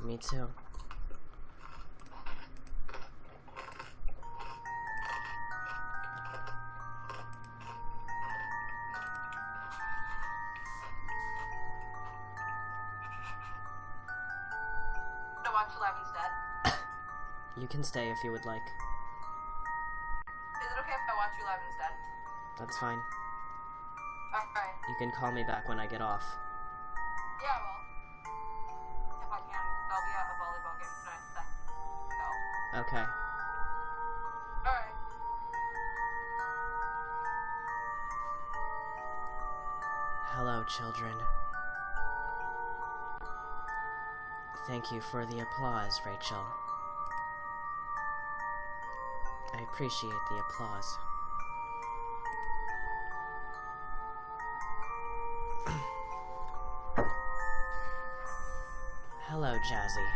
Me too. To watch you live instead. You can stay if you would like. Is it okay if I watch you live instead? That's fine. Alright. You can call me back when I get off. Yeah, well. If I can, there'll be a volleyball game tonight, so. Okay. Alright. Hello, children. Thank you for the applause, Rachel. I appreciate the applause. Hello, Jazzy.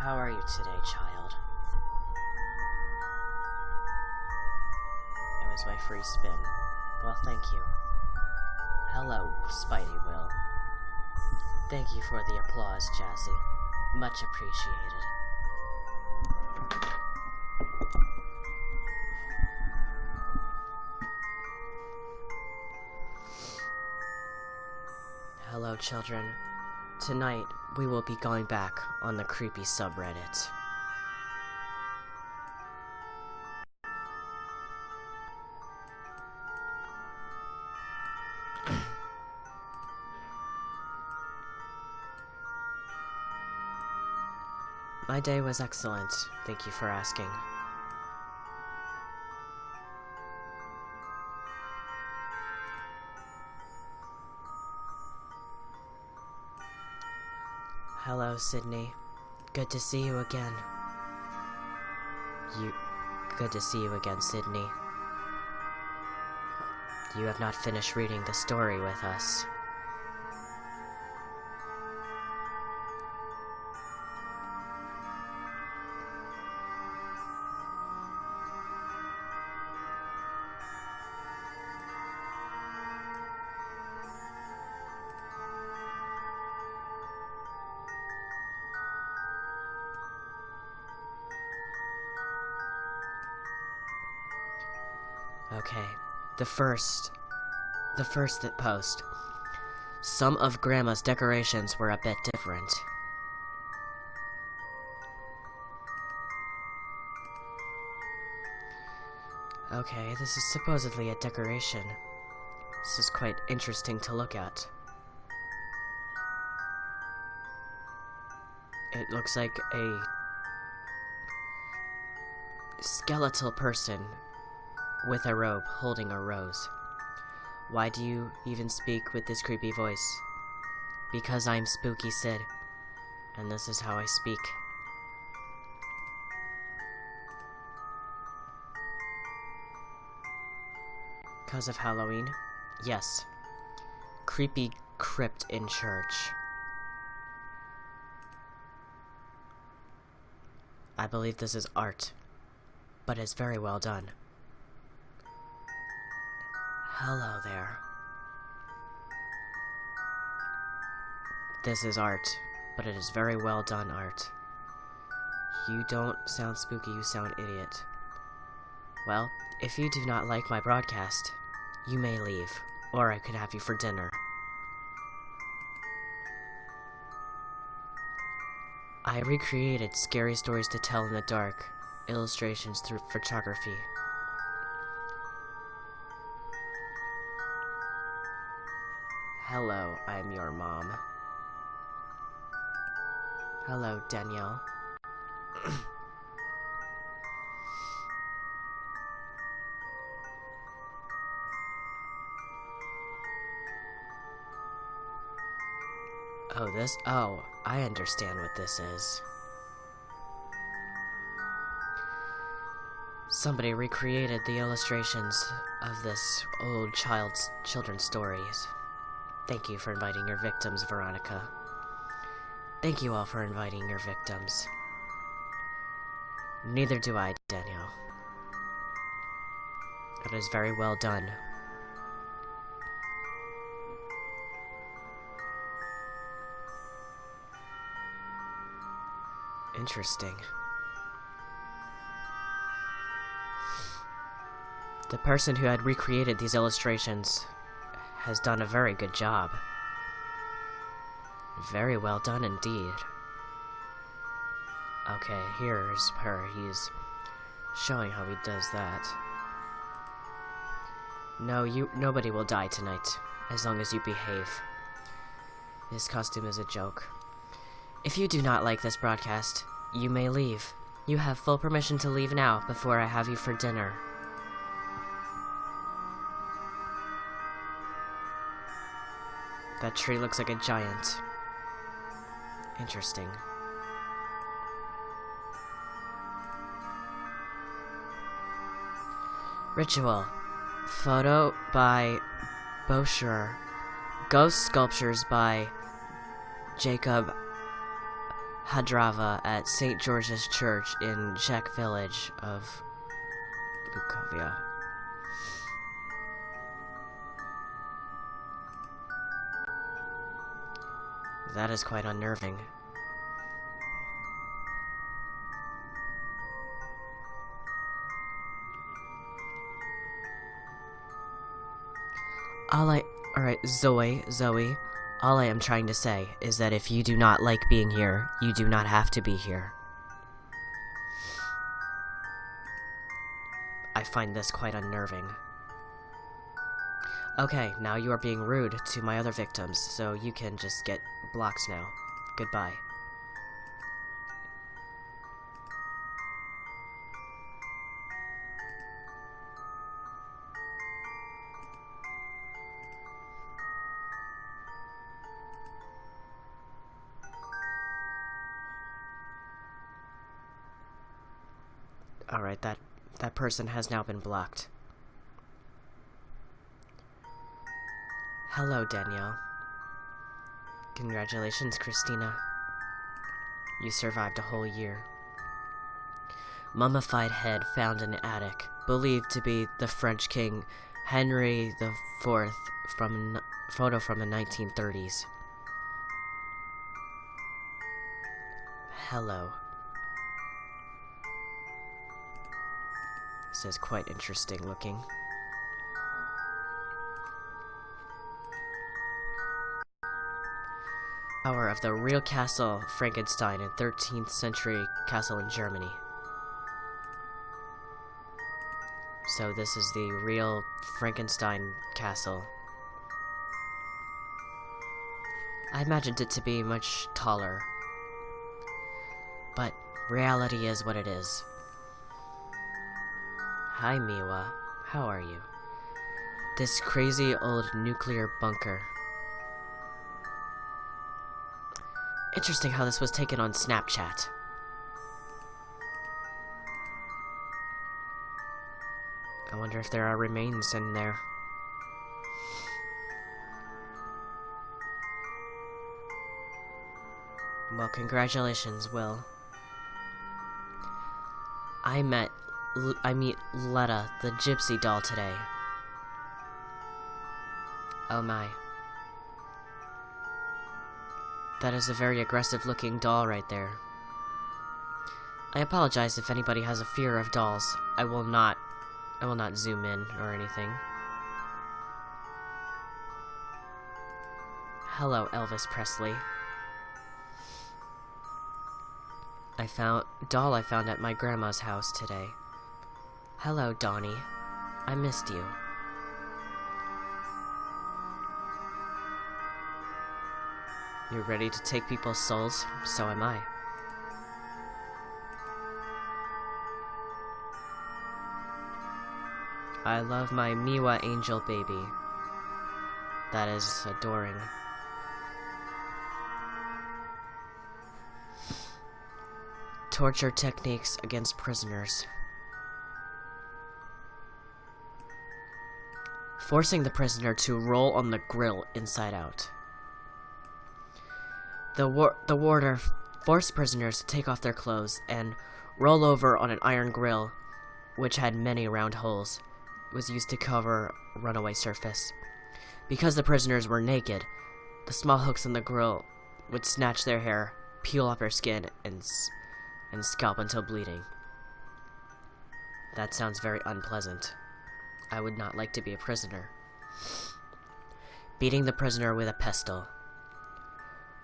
How are you today, child? It was my free spin. Well, thank you. Hello, Spidey Will. Thank you for the applause, Jazzy. Much appreciated. Hello, children. Tonight, we will be going back on the creepy subreddit. My day was excellent. Thank you for asking. Hello, Sydney. Good to see you again. Good to see you again, Sydney. You have not finished reading the story with us. Okay, the first post. Some of Grandma's decorations were a bit different. Okay, this is supposedly a decoration. This is quite interesting to look at. It looks like a skeletal person with a robe holding a rose. Why do you even speak with this creepy voice? Because I'm Spooky Sid, and this is how I speak. Because of Halloween? Yes. Creepy crypt in church. I believe this is art, but it's very well done. Hello there. This is art, but it is very well done art. You don't sound spooky, you sound idiot. Well, if you do not like my broadcast, you may leave, or I could have you for dinner. I recreated scary stories to tell in the dark, illustrations through photography. Hello, I'm your mom. Hello, Danielle. Oh, I understand what this is. Somebody recreated the illustrations of this old children's stories. Thank you for inviting your victims, Veronica. Thank you all for inviting your victims. Neither do I, Danielle. It is very well done. Interesting. The person who had recreated these illustrations has done a very good job. Very well done indeed. Okay, here's her. He's showing how he does that. No, nobody will die tonight, as long as you behave. This costume is a joke. If you do not like this broadcast, you may leave. You have full permission to leave now, before I have you for dinner. That tree looks like a giant. Interesting. Ritual. Photo by Boscher. Ghost sculptures by Jacob Hadrava at St. George's Church in Czech village of Bukovia. That is quite unnerving. Alright, Zoe, all I am trying to say is that if you do not like being here, you do not have to be here. I find this quite unnerving. Okay, now you are being rude to my other victims, so you can just get blocked now. Goodbye. Alright, that person has now been blocked. Hello, Danielle. Congratulations, Christina. You survived a whole year. Mummified head found in attic, believed to be the French King Henry IV from photo from the 1930s. Hello. This is quite interesting looking. Tower of the real castle Frankenstein in 13th century castle in Germany. So this is the real Frankenstein castle. I imagined it to be much taller, but reality is what it is. Hi, Miwa. How are you? This crazy old nuclear bunker. Interesting how this was taken on Snapchat. I wonder if there are remains in there. Well, congratulations, Will. I meet Letta, the gypsy doll, today. Oh my. That is a very aggressive-looking doll right there. I apologize if anybody has a fear of dolls. I will not zoom in or anything. Hello, Elvis Presley. I found at my grandma's house today. Hello, Donnie. I missed you. You're ready to take people's souls? So am I. I love my Miwa angel baby. That is adoring. Torture techniques against prisoners. Forcing the prisoner to roll on the grill inside out. The warder forced prisoners to take off their clothes and roll over on an iron grill, which had many round holes. It was used to cover a runaway surface. Because the prisoners were naked, the small hooks on the grill would snatch their hair, peel off their skin, and and scalp until bleeding. That sounds very unpleasant. I would not like to be a prisoner. Beating the prisoner with a pestle.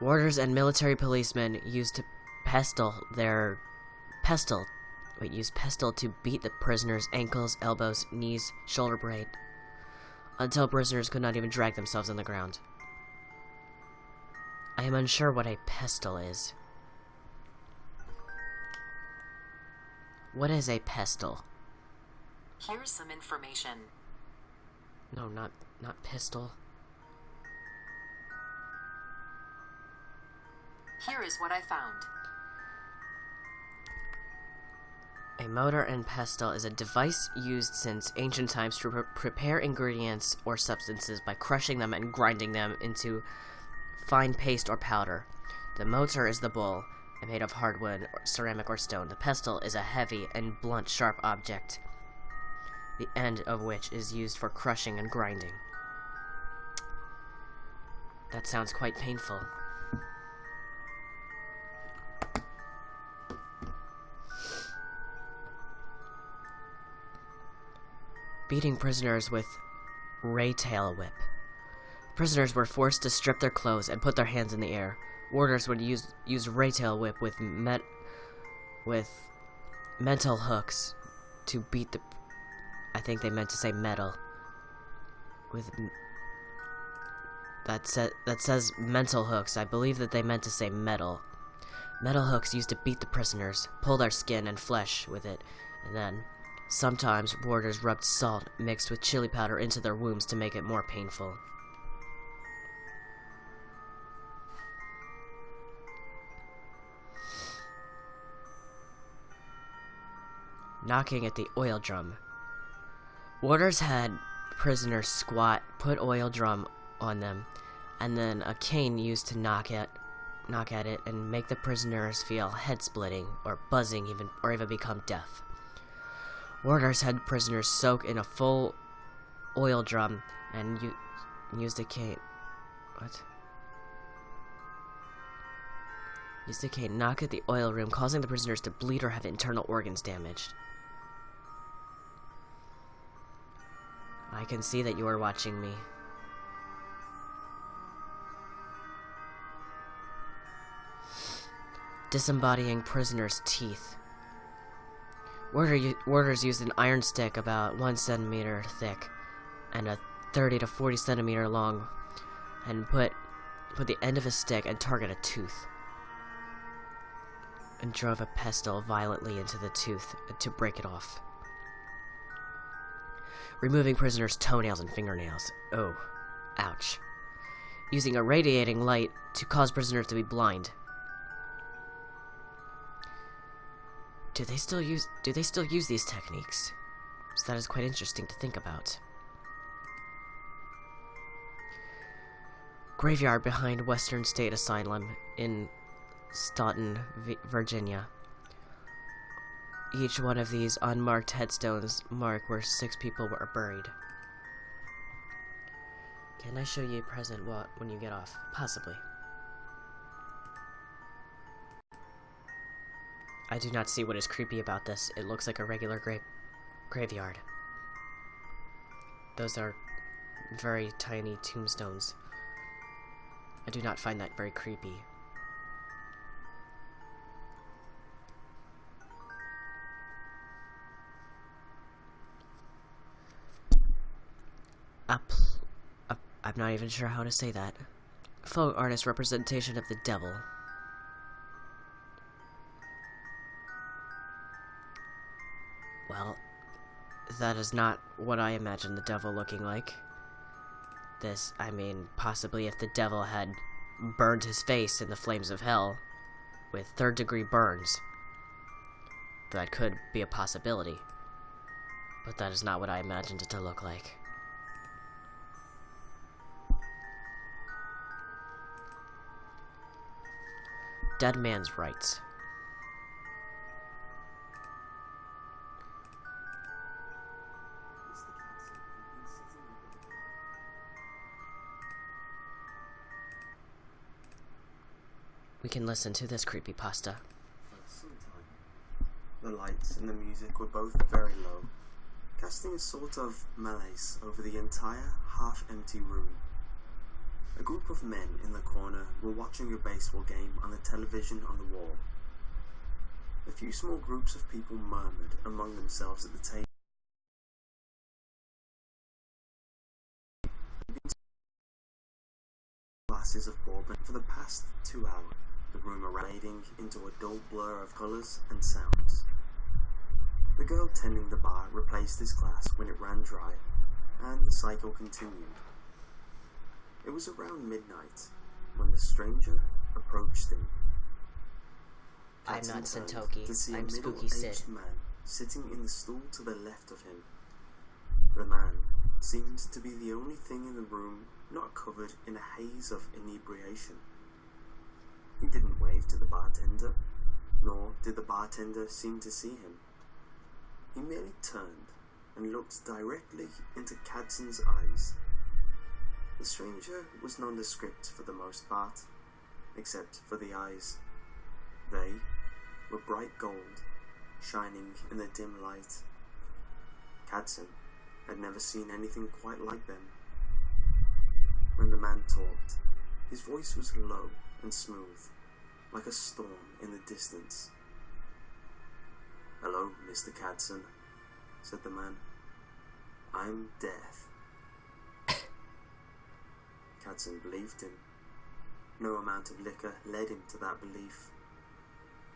Warders and military policemen used pestle to beat the prisoner's ankles, elbows, knees, shoulder blade, until prisoners could not even drag themselves on the ground. I am unsure what a pestle is. What is a pestle? Here's some information. No, not pistol. Here is what I found. A mortar and pestle is a device used since ancient times to prepare ingredients or substances by crushing them and grinding them into fine paste or powder. The mortar is the bowl, made of hardwood, ceramic, or stone. The pestle is a heavy and blunt, sharp object, the end of which is used for crushing and grinding. That sounds quite painful. Beating prisoners with ray-tail whip. Prisoners were forced to strip their clothes and put their hands in the air. Warders would use ray-tail whip with mental hooks to beat the... I think they meant to say metal. That says mental hooks. I believe that they meant to say metal. Metal hooks used to beat the prisoners, pull their skin and flesh with it, and then sometimes warders rubbed salt mixed with chili powder into their wounds to make it more painful. Knocking at the oil drum. Warders had prisoners squat, put oil drum on them, and then a cane used to knock at it and make the prisoners feel head splitting or buzzing or even become deaf. Warders had prisoners soak in a full oil drum and use the cane. Use the cane, knock at the oil room, causing the prisoners to bleed or have internal organs damaged. I can see that you are watching me. Disembodying prisoners' teeth. Warders used an iron stick about 1 centimeter thick and a 30 to 40 centimeter long, and put the end of a stick and target a tooth, and drove a pestle violently into the tooth to break it off. Removing prisoners' toenails and fingernails. Oh, ouch. Using a radiating light to cause prisoners to be blind. Do they still use these techniques? So that is quite interesting to think about. Graveyard behind Western State Asylum in Staunton, Virginia. Each one of these unmarked headstones mark where 6 people were buried. Can I show you a present when you get off? Possibly. I do not see what is creepy about this. It looks like a regular graveyard. Those are very tiny tombstones. I do not find that very creepy. I'm not even sure how to say that. Folk artist representation of the devil. Well, that is not what I imagine the devil looking like. Possibly if the devil had burned his face in the flames of hell with 3rd-degree burns, that could be a possibility. But that is not what I imagined it to look like. Dead man's rights. We can listen to this creepypasta. For some time, the lights and the music were both very low, casting a sort of malaise over the entire half-empty room. A group of men in the corner were watching a baseball game on the television on the wall. A few small groups of people murmured among themselves at the table. Glasses of bourbon for the past 2 hours, the room fading into a dull blur of colours and sounds. The girl tending the bar replaced his glass when it ran dry, and the cycle continued. It was around midnight when the stranger approached him. I'm not Hudson turned Sentoki, to see a I'm Spooky middle-aged Sid. man sitting in the stool to the left of him. The man seemed to be the only thing in the room not covered in a haze of inebriation. He didn't wave to the bartender, nor did the bartender seem to see him. He merely turned and looked directly into Cadson's eyes. The stranger was nondescript for the most part, except for the eyes. They were bright gold, shining in the dim light. Cadson had never seen anything quite like them. When the man talked, his voice was low and smooth, like a storm in the distance. "Hello, Mr. Cadson," said the man. "I'm Death." Cadson believed him. No amount of liquor led him to that belief.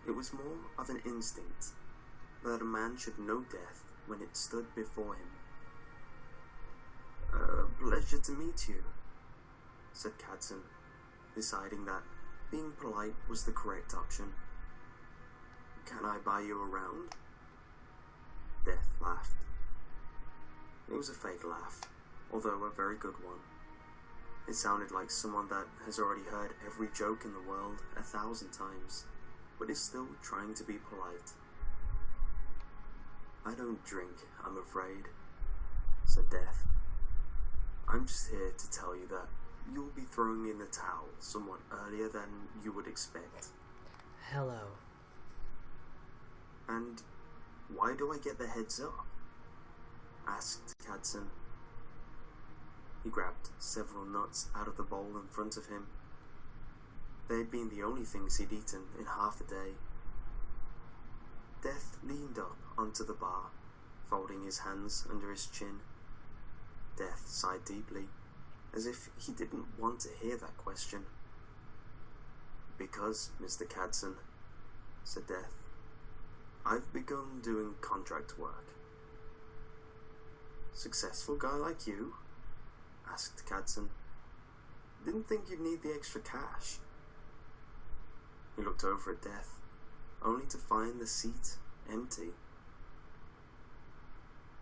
It was more of an instinct that a man should know death when it stood before him. "Pleasure to meet you," said Cadson, deciding that being polite was the correct option. "Can I buy you around?" Death laughed. It was a fake laugh, although a very good one. It sounded like someone that has already heard every joke in the world 1,000 times, but is still trying to be polite. "I don't drink, I'm afraid," said Death. "I'm just here to tell you that you'll be throwing in the towel somewhat earlier than you would expect." Hello. "And why do I get the heads up?" asked Cadson. He grabbed several nuts out of the bowl in front of him. They had been the only things he'd eaten in half a day. Death leaned up onto the bar, folding his hands under his chin. Death sighed deeply, as if he didn't want to hear that question. "Because, Mr. Cadson," said Death, "I've begun doing contract work." "Successful guy like you?" asked Cadson. "Didn't think you'd need the extra cash." He looked over at Death, only to find the seat empty.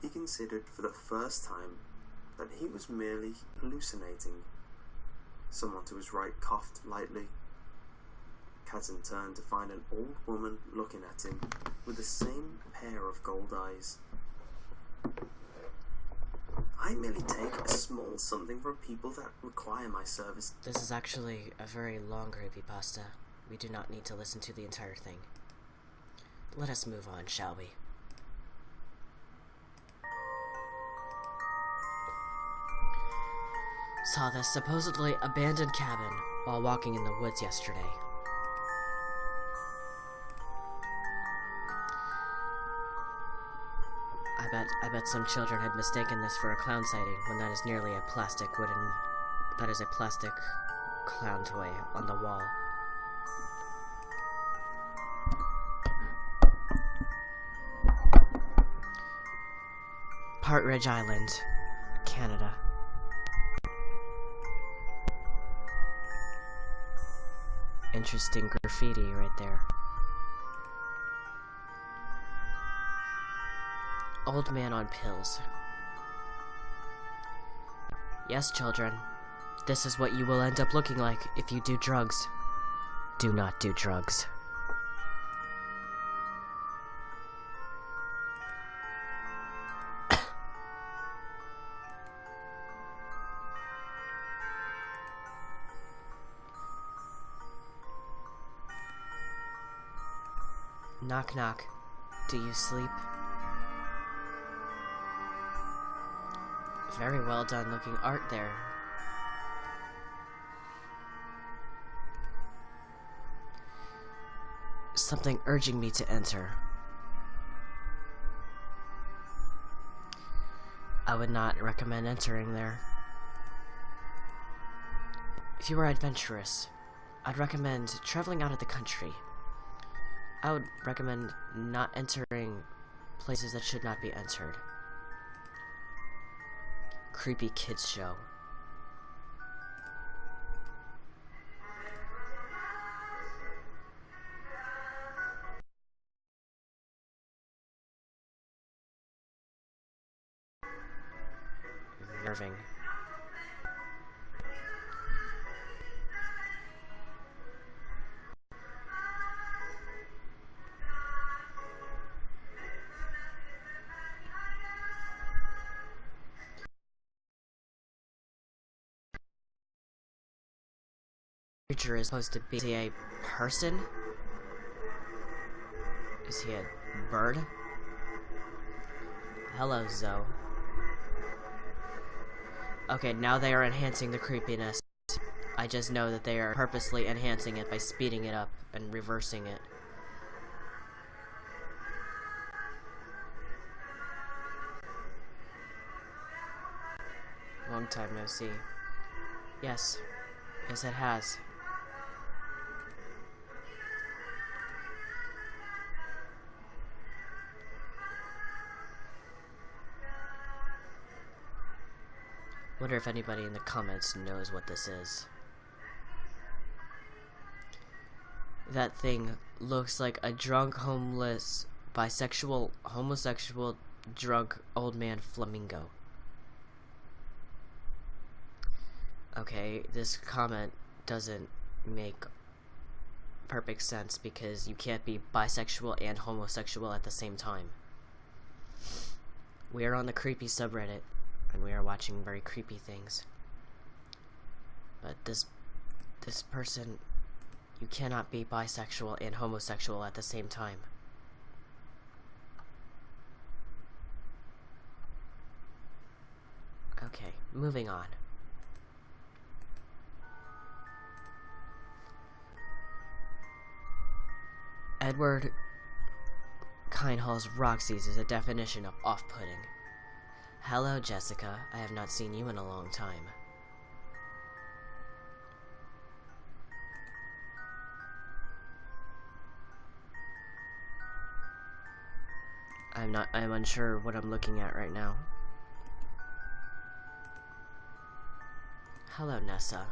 He considered for the first time that he was merely hallucinating. Someone to his right coughed lightly. Cadson turned to find an old woman looking at him with the same pair of gold eyes. "I merely take a small something from people that require my service." This is actually a very long creepypasta. We do not need to listen to the entire thing. Let us move on, shall we? Saw this supposedly abandoned cabin while walking in the woods yesterday. I bet some children had mistaken this for a clown sighting when that is merely a plastic clown toy on the wall. Partridge Island, Canada. Interesting graffiti right there. Old man on pills. Yes, children. This is what you will end up looking like if you do drugs. Do not do drugs. Knock knock. Do you sleep? Very well done looking art there. Something urging me to enter. I would not recommend entering there. If you are adventurous, I'd recommend traveling out of the country. I would recommend not entering places that should not be entered. Creepy kids show. Nerving. Creature is supposed to be a person? Is he a bird? Hello, Zoe. Okay, now they are enhancing the creepiness. I just know that they are purposely enhancing it by speeding it up and reversing it. Long time no see. Yes. Yes, it has. Wonder if anybody in the comments knows what this is. That thing looks like a drunk, homeless, bisexual, homosexual, drunk, old man flamingo. Okay, this comment doesn't make perfect sense because you can't be bisexual and homosexual at the same time. We are on the creepy subreddit, and we are watching very creepy things. But this person, you cannot be bisexual and homosexual at the same time. Okay, moving on. Edward Kindhall's Roxy's is a definition of off-putting. Hello, Jessica. I have not seen you in a long time. I'm unsure what I'm looking at right now. Hello, Nessa.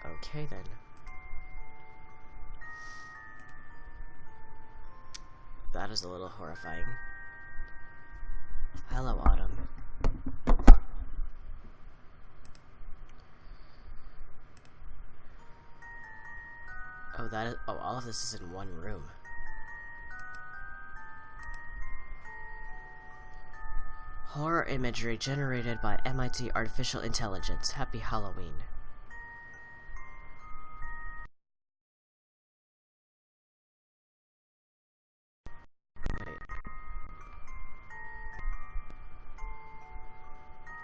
Okay then. That is a little horrifying. Hello, Autumn. Oh, all of this is in one room. Horror imagery generated by MIT Artificial Intelligence. Happy Halloween.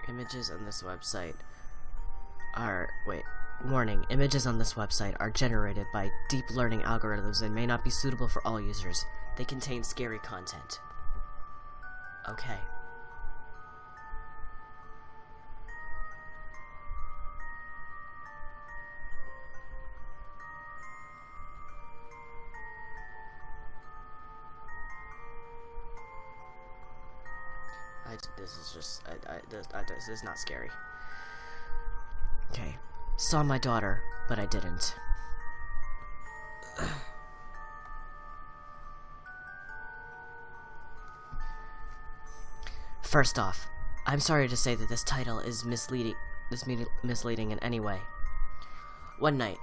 Images on this website are... Warning, images on this website are generated by deep learning algorithms and may not be suitable for all users. They contain scary content. Okay. This is not scary. Okay. Saw my daughter, but I didn't. First off, I'm sorry to say that this title is misleading in any way. One night,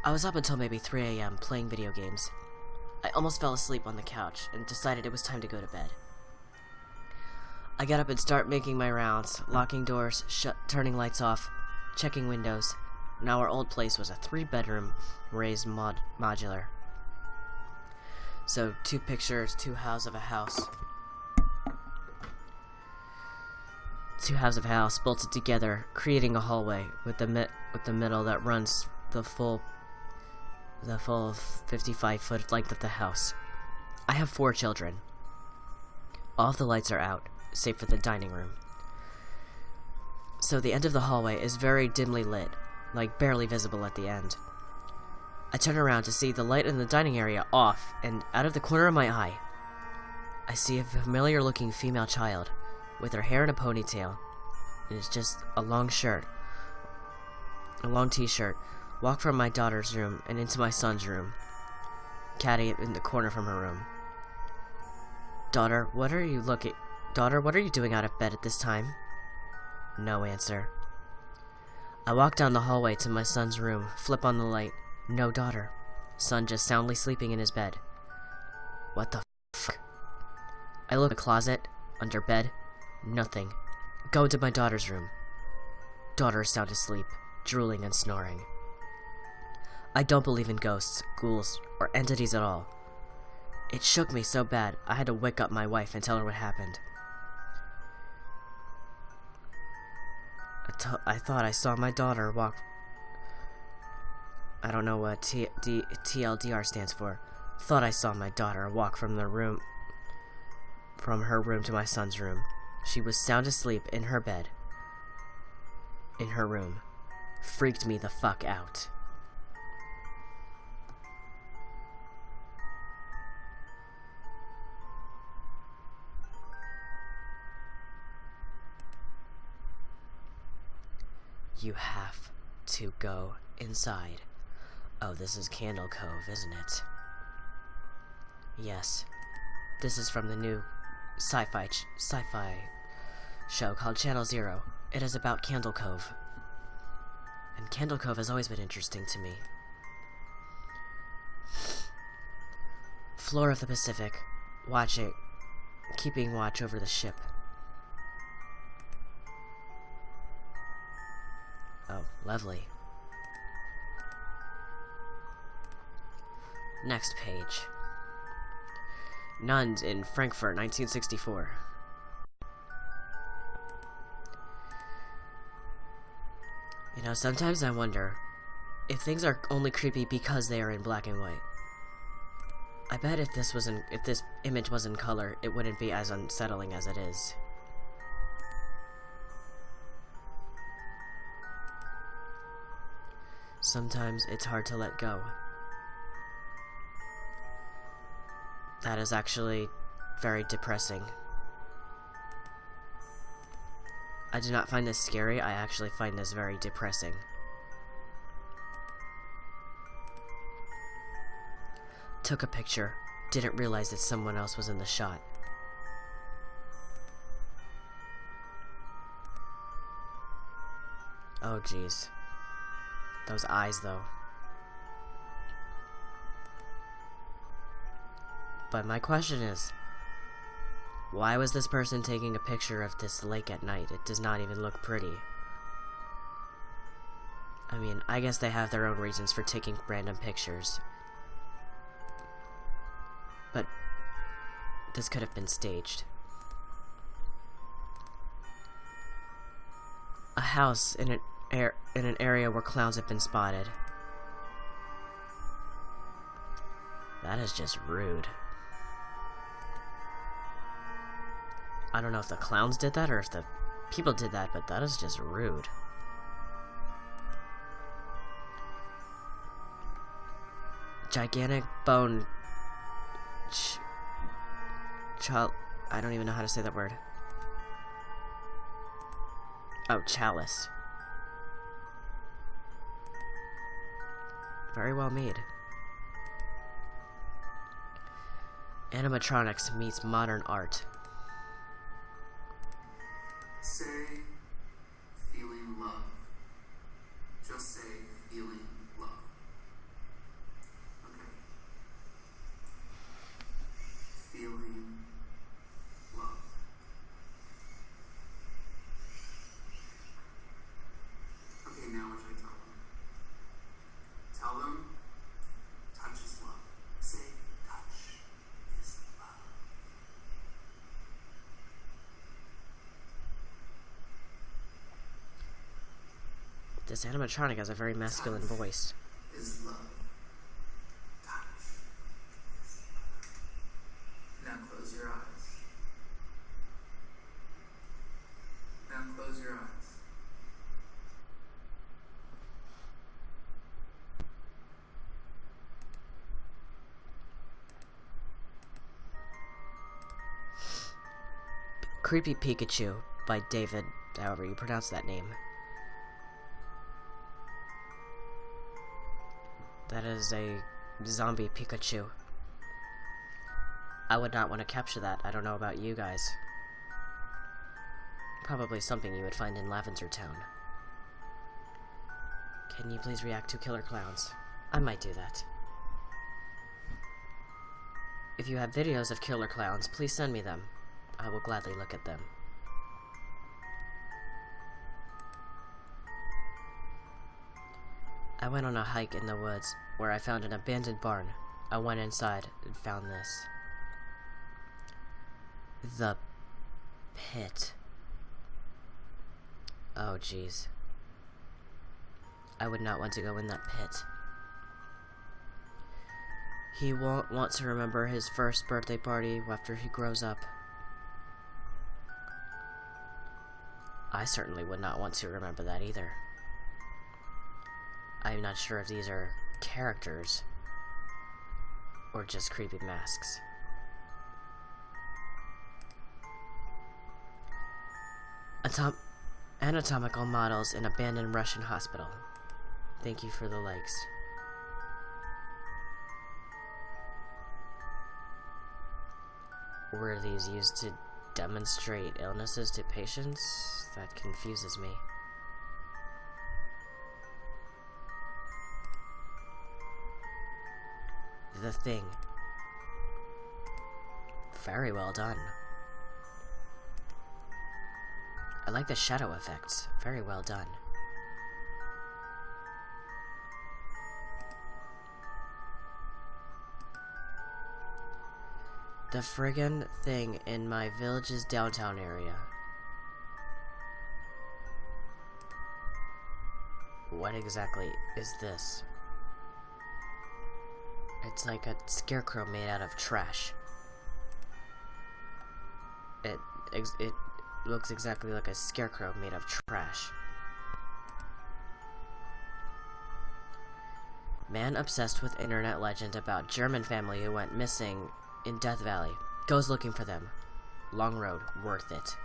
I was up until maybe 3 AM playing video games. I almost fell asleep on the couch and decided it was time to go to bed. I get up and start making my rounds, locking doors, turning lights off, checking windows. Now our old place was a 3-bedroom raised modular. So 2 pictures, 2 halves of a house. 2 halves of a house bolted together, creating a hallway with the middle that runs the full 55-foot length of the house. I have 4 children. All of the lights are out, save for the dining room. So the end of the hallway is very dimly lit, like barely visible at the end. I turn around to see the light in the dining area off, and out of the corner of my eye, I see a familiar-looking female child, with her hair in a ponytail, and it's just a long t-shirt, walk from my daughter's room and into my son's room, Caddy in the corner from her room. Daughter, what are you doing out of bed at this time? No answer. I walk down the hallway to my son's room, flip on the light. No daughter. Son just soundly sleeping in his bed. What the fuck? I look in the closet, under bed, nothing. Go to my daughter's room. Daughter is sound asleep, drooling and snoring. I don't believe in ghosts, ghouls, or entities at all. It shook me so bad, I had to wake up my wife and tell her what happened. I thought I saw my daughter walk... I don't know what TLDR stands for. Thought I saw my daughter walk from her room to my son's room. She was sound asleep in her bed. In her room. Freaked me the fuck out. You have to go inside. Oh, this is Candle Cove, isn't it? Yes. This is from the new sci-fi show called Channel Zero. It is about Candle Cove. And Candle Cove has always been interesting to me. Floor of the Pacific. Keeping watch over the ship. Oh, lovely. Next page. Nuns in Frankfurt, 1964. You know, sometimes I wonder if things are only creepy because they are in black and white. I bet if this image was in color, it wouldn't be as unsettling as it is. Sometimes it's hard to let go. That is actually very depressing. I do not find this scary, I actually find this very depressing. Took a picture, didn't realize that someone else was in the shot. Oh jeez. Those eyes though. But my question is, why was this person taking a picture of this lake at night? It does not even look pretty. I mean, I guess they have their own reasons for taking random pictures. But this could have been staged. A house in an area where clowns have been spotted. That is just rude. I don't know if the clowns did that or if the people did that, but that is just rude. Gigantic bone... I don't even know how to say that word. Oh, chalice. Very well made. Animatronics meets modern art. Say, feeling love. Just say, feeling love. Okay. Feeling love. This animatronic has a very masculine voice. Is love. Now close your eyes. Now close your eyes. Creepy Pikachu by David, however you pronounce that name. That is a zombie Pikachu. I would not want to capture that. I don't know about you guys. Probably something you would find in Lavender Town. Can you please react to killer clowns? I might do that. If you have videos of killer clowns, please send me them. I will gladly look at them. I went on a hike in the woods where I found an abandoned barn. I went inside and found this. The pit. Oh jeez. I would not want to go in that pit. He won't want to remember his first birthday party after he grows up. I certainly would not want to remember that either. I'm not sure if these are characters or just creepy masks. Anatomical models in abandoned Russian hospital. Thank you for the likes. Were these used to demonstrate illnesses to patients? That confuses me. The Thing. Very well done. I like the shadow effects. Very well done. The friggin' thing in my village's downtown area. What exactly is this? It's like a scarecrow made out of trash. It looks exactly like a scarecrow made of trash. Man obsessed with internet legend about German family who went missing in Death Valley. Goes looking for them. Long road, worth it.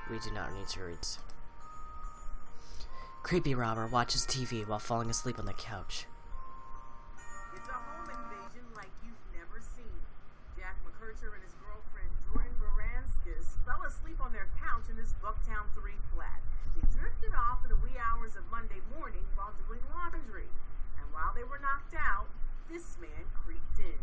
We do not need to read. Creepy robber watches TV while falling asleep on the couch. It's a home invasion like you've never seen. Jack McCurcher and his girlfriend Jordan Baranskis fell asleep on their couch in this Bucktown 3 flat. They drifted off in the wee hours of Monday morning while doing laundry. And while they were knocked out, this man creeped in.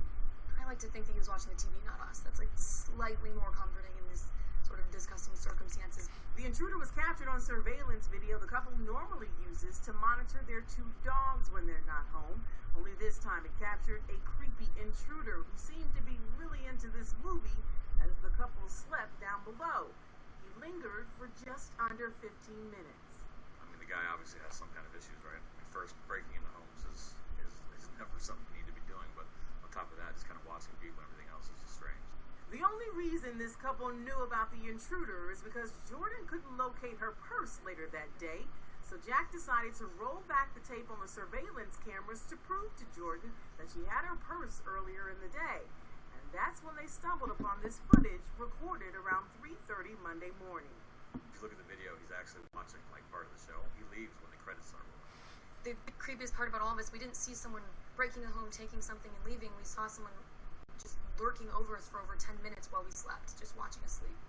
I like to think that he was watching the TV, not us. That's like slightly more comforting in this sort of disgusting circumstances. The intruder was captured on surveillance video the couple normally uses to monitor their 2 dogs when they're not home. Only this time it captured a creepy intruder who seemed to be really into this movie as the couple slept down below. He lingered for just under 15 minutes. I mean, the guy obviously has some kind of issues, right? I mean, first, breaking into homes is never something you need to be doing, but on top of that, just kind of watching people and everything else is just strange. The only reason this couple knew about the intruder is because Jordan couldn't locate her purse later that day, so Jack decided to roll back the tape on the surveillance cameras to prove to Jordan that she had her purse earlier in the day. And that's when they stumbled upon this footage recorded around 3:30 Monday morning. If you look at the video, he's actually watching like part of the show. He leaves when the credits start rolling. The creepiest part about all of this, we didn't see someone breaking the home, taking something, and leaving. We saw someone just lurking over us for over 10 minutes while we slept, just watching us sleep.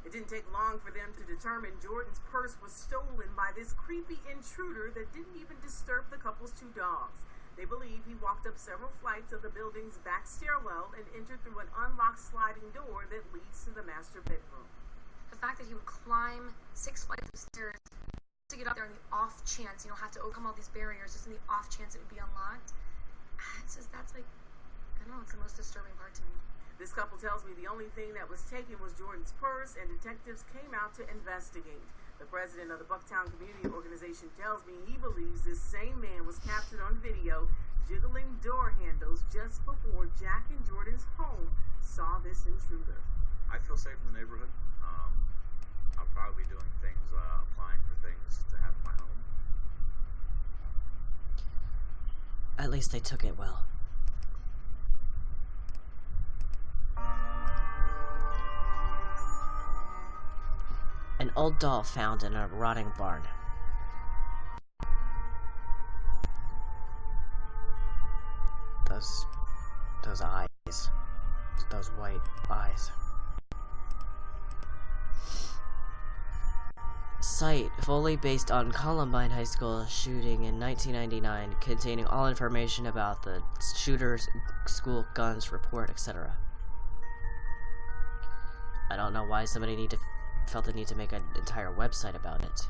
It didn't take long for them to determine Jordan's purse was stolen by this creepy intruder that didn't even disturb the couple's 2 dogs. They believe he walked up several flights of the building's back stairwell and entered through an unlocked sliding door that leads to the master bedroom. The fact that he would climb 6 flights of stairs to get up there on the off chance, have to overcome all these barriers just in the off chance it would be unlocked. It's just, that's like, I don't know, it's the most disturbing part to me. This couple tells me the only thing that was taken was Jordan's purse, and detectives came out to investigate. The president of the Bucktown Community Organization tells me he believes this same man was captured on video jiggling door handles just before Jack and Jordan's home saw this intruder. I feel safe in the neighborhood. I'll probably be doing things, applying for things to have in my home. At least they took it well. An old doll found in a rotting barn. Those eyes. Those white eyes. Site fully based on Columbine High School shooting in 1999, containing all information about the shooter's school guns, report, etc. I don't know why somebody felt the need to make an entire website about it.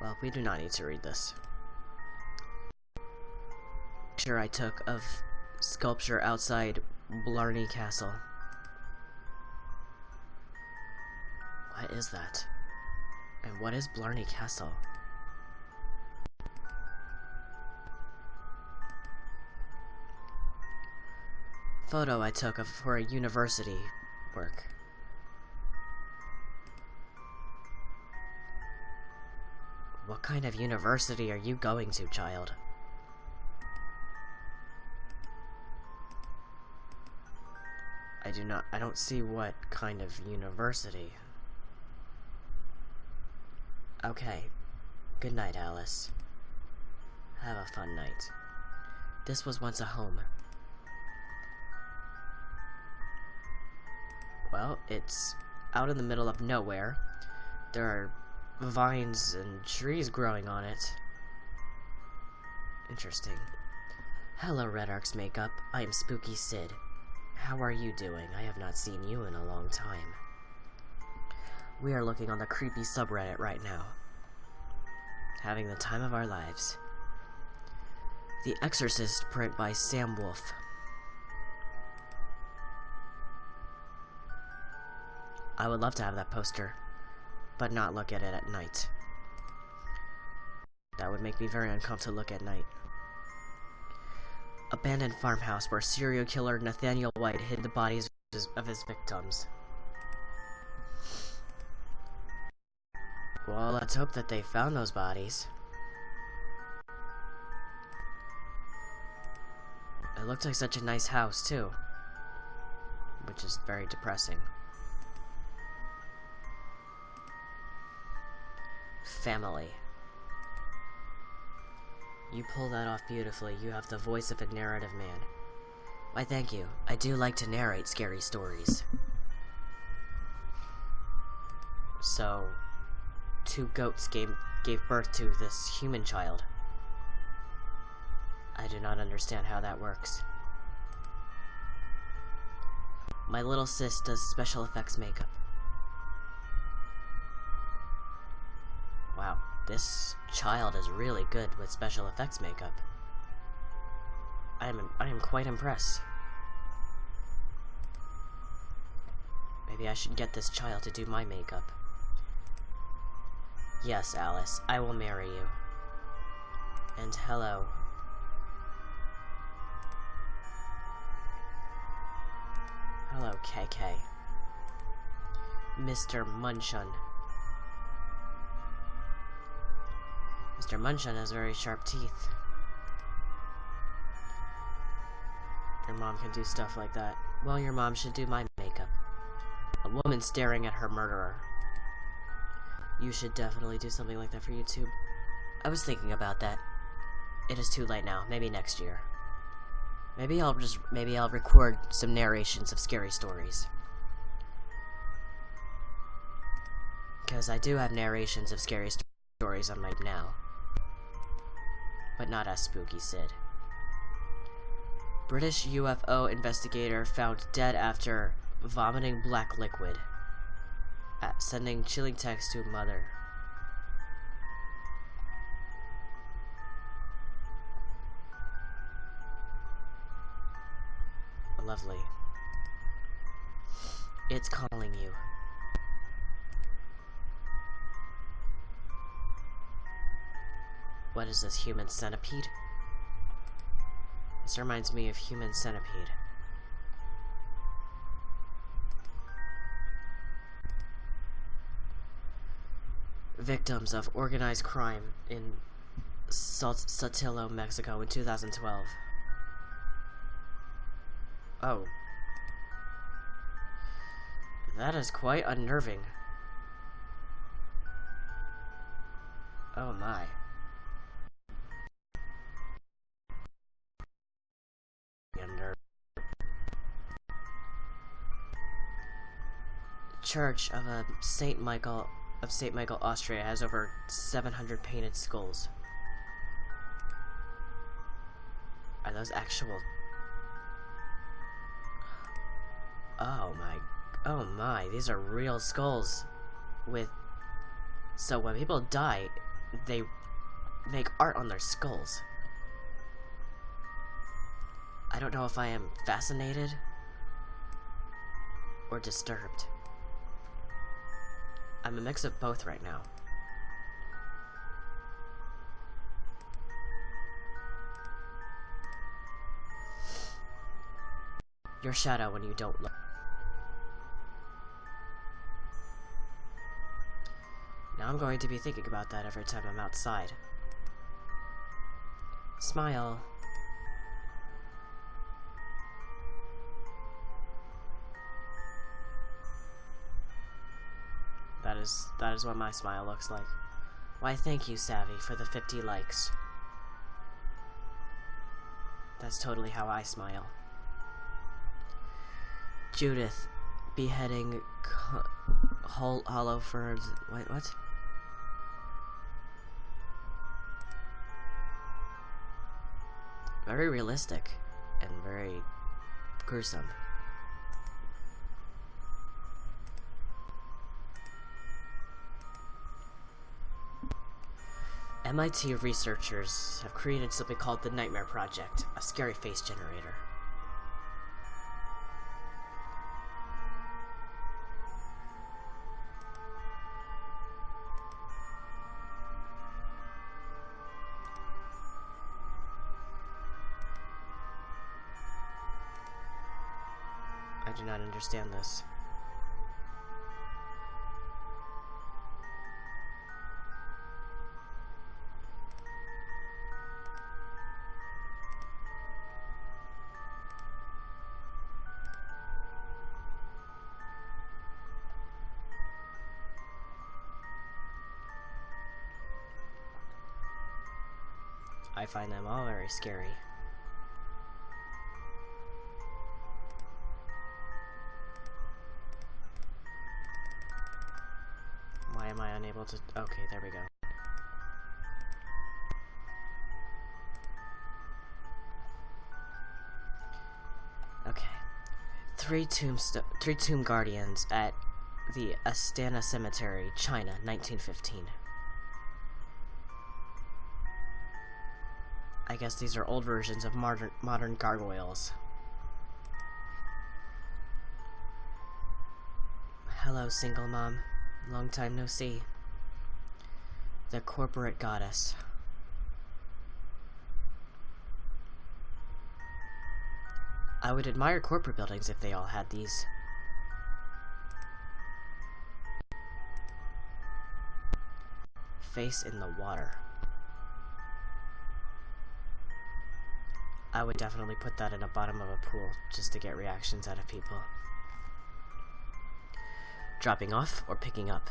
Well, we do not need to read this. Picture I took of sculpture outside Blarney Castle. What is that? And what is Blarney Castle? Photo I took of for a university work. What kind of university are you going to, child? I don't see what kind of university. Okay. Good night, Alice. Have a fun night. This was once a home. Well, it's out in the middle of nowhere. There are vines and trees growing on it. Interesting. Hello, Red Ark's makeup. I am Spooky Sid. How are you doing? I have not seen you in a long time. We are looking on the creepy subreddit right now. Having the time of our lives. The Exorcist print by Sam Wolf. I would love to have that poster, but not look at it at night. That would make me very uncomfortable to look at night. Abandoned farmhouse where serial killer Nathaniel White hid the bodies of his victims. Well, let's hope that they found those bodies. It looked like such a nice house, too. Which is very depressing. Family. You pull that off beautifully. You have the voice of a narrative man. Why, thank you. I do like to narrate scary stories. So, two goats gave birth to this human child. I do not understand how that works. My little sis does special effects makeup. Wow, this child is really good with special effects makeup. I am quite impressed. Maybe I should get this child to do my makeup. Yes, Alice, I will marry you. And hello. Hello, KK. Mr. Munchun. Mr. Munchun has very sharp teeth. Your mom can do stuff like that. Well, your mom should do my makeup. A woman staring at her murderer. You should definitely do something like that for YouTube. I was thinking about that. It is too late now. Maybe next year. Maybe I'll record some narrations of scary stories. Because I do have narrations of scary stories on my now. But not as Spooky Sid. British UFO investigator found dead after vomiting black liquid. Sending chilling text to mother. Lovely. It's calling you. What is this, human centipede? This reminds me of human centipede. Victims of organized crime in Saltillo, Mexico in 2012. Oh. That is quite unnerving. Oh my. Church of Saint Michael, Austria has over 700 painted skulls. Are those actual? Oh my, these are real skulls with, so when people die, they make art on their skulls. I don't know if I am fascinated or disturbed. I'm a mix of both right now. Your shadow when you don't look. Now I'm going to be thinking about that every time I'm outside. Smile. That is what my smile looks like. Why, thank you, Savvy, for the 50 likes. That's totally how I smile. Judith, beheading hollow ferns. Wait, what? Very realistic and very gruesome. MIT researchers have created something called the Nightmare Project, a scary face generator. I do not understand this. I find them all very scary. Why am I unable to? Okay, there we go. Okay. Three tomb guardians at the Astana Cemetery, China, 1915. I guess these are old versions of modern gargoyles. Hello, single mom. Long time no see. The corporate goddess. I would admire corporate buildings if they all had these. Face in the water. I would definitely put that in the bottom of a pool just to get reactions out of people. Dropping off or picking up?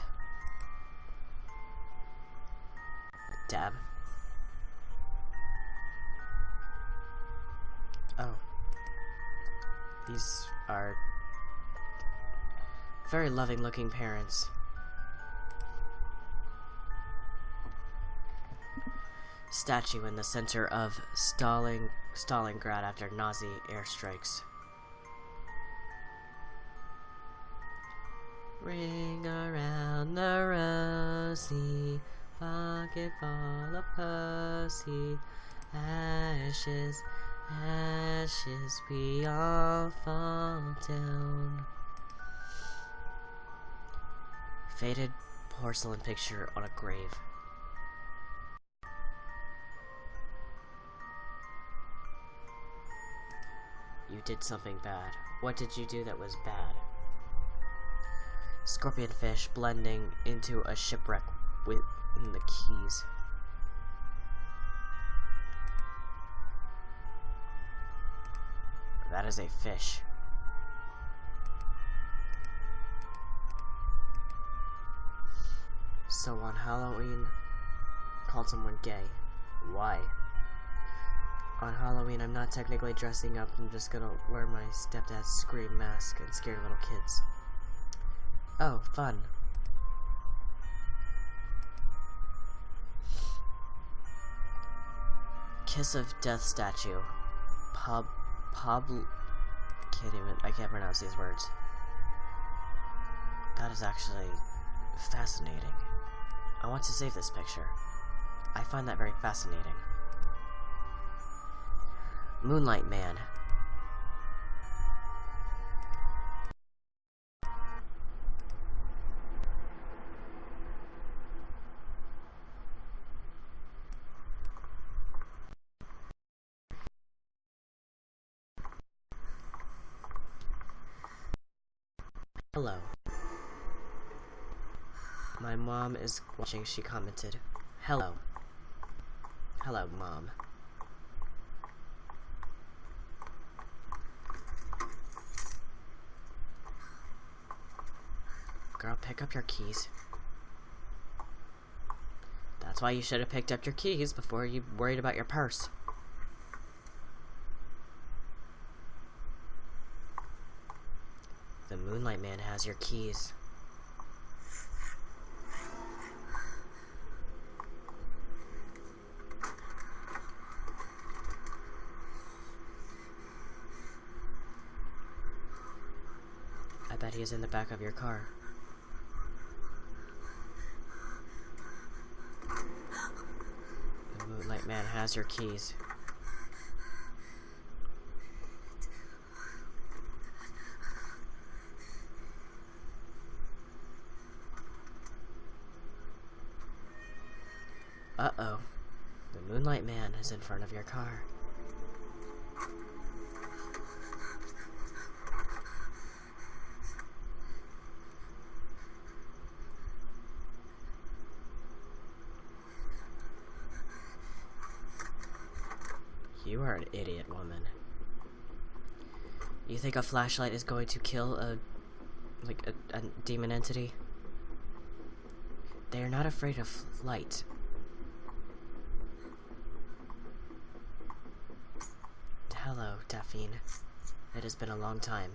Dab. Oh. These are very loving looking parents. Statue in the center of Stalingrad after Nazi airstrikes. Ring around the rosy, pocket full of pussy. Ashes, ashes, we all fall down. Faded porcelain picture on a grave. You did something bad. What did you do that was bad? Scorpion fish blending into a shipwreck with the Keys. That is a fish. So on Halloween, called someone gay. Why? On Halloween, I'm not technically dressing up. I'm just gonna wear my stepdad's Scream mask and scare little kids. Oh, fun. Kiss of Death statue. I can't pronounce these words. That is actually fascinating. I want to save this picture. I find that very fascinating. Moonlight Man. Hello. My mom is watching. She commented, "Hello. Hello, Mom." Girl, pick up your keys. That's why you should have picked up your keys before you worried about your purse. The Moonlight Man has your keys. I bet he is in the back of your car. The Moonlight Man has your keys. Uh-oh. The Moonlight Man is in front of your car. You are an idiot, woman. You think a flashlight is going to kill a demon entity? They are not afraid of light. Hello, Daphne. It has been a long time.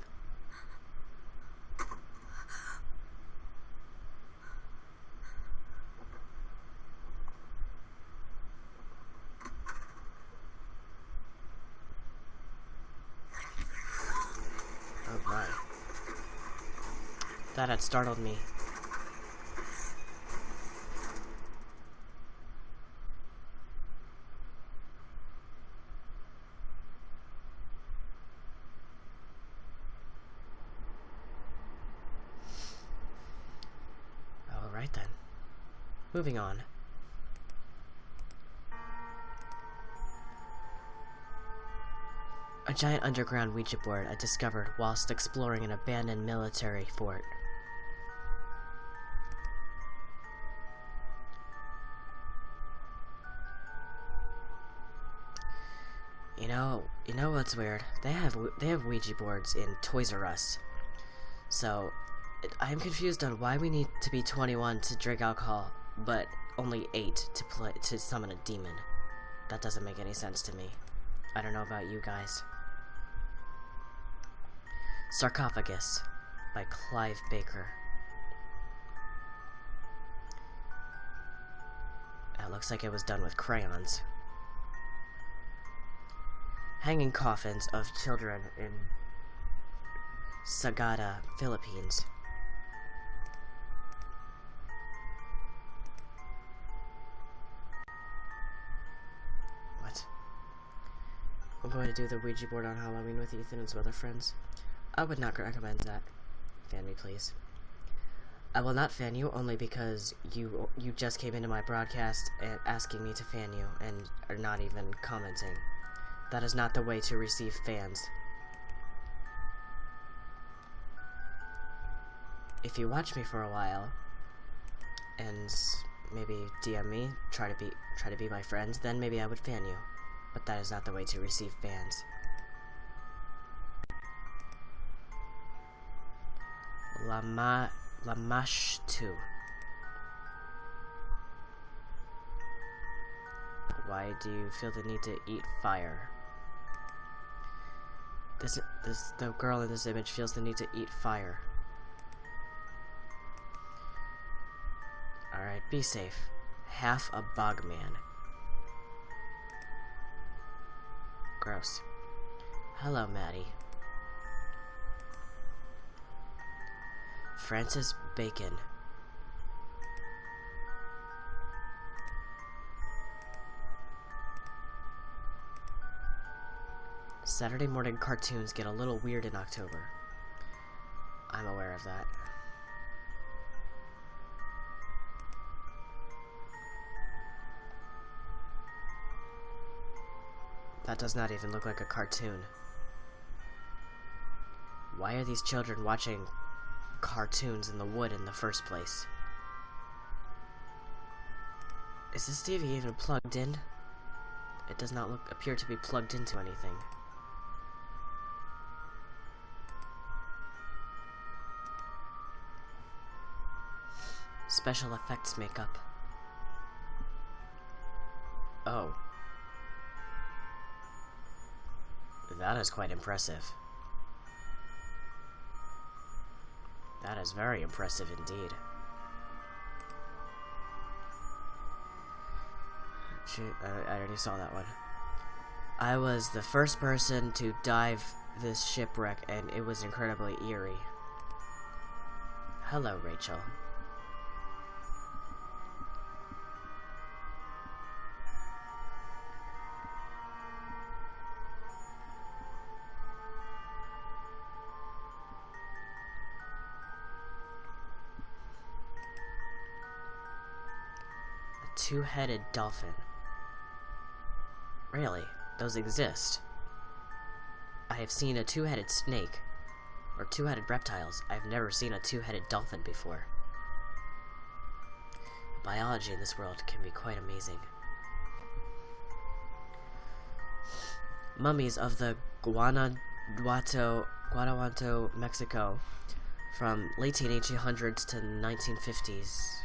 Oh my. That had startled me. Alright then. Moving on. A giant underground Ouija board I discovered whilst exploring an abandoned military fort. You know what's weird? They have Ouija boards in Toys R Us. So, I'm confused on why we need to be 21 to drink alcohol, but only 8 to summon a demon. That doesn't make any sense to me. I don't know about you guys. Sarcophagus by Clive Baker. That looks like it was done with crayons. Hanging coffins of children in Sagada, Philippines. going to do the Ouija board on Halloween with Ethan and some other friends. I would not recommend that. Fan me, please. I will not fan you only because you just came into my broadcast and asking me to fan you and are not even commenting. That is not the way to receive fans. If you watch me for a while and maybe DM me, try to be my friend, then maybe I would fan you. But that is not the way to receive fans. Lamashtu. Why do you feel the need to eat fire? The girl in this image feels the need to eat fire. Alright, be safe. Half a bogman. Gross. Hello, Maddie. Francis Bacon. Saturday morning cartoons get a little weird in October. I'm aware of that. That does not even look like a cartoon. Why are these children watching cartoons in the wood in the first place? Is this TV even plugged in? It does not appear to be plugged into anything. Special effects makeup. Oh. That is quite impressive. That is very impressive indeed. Shoot, I already saw that one. I was the first person to dive this shipwreck, and it was incredibly eerie. Hello, Rachel. Two-headed dolphin. Really? Those exist? I have seen a two-headed snake, or two-headed reptiles. I've never seen a two-headed dolphin before. Biology in this world can be quite amazing. Mummies of the Guanajuato, Mexico, from late 1800s to 1950s.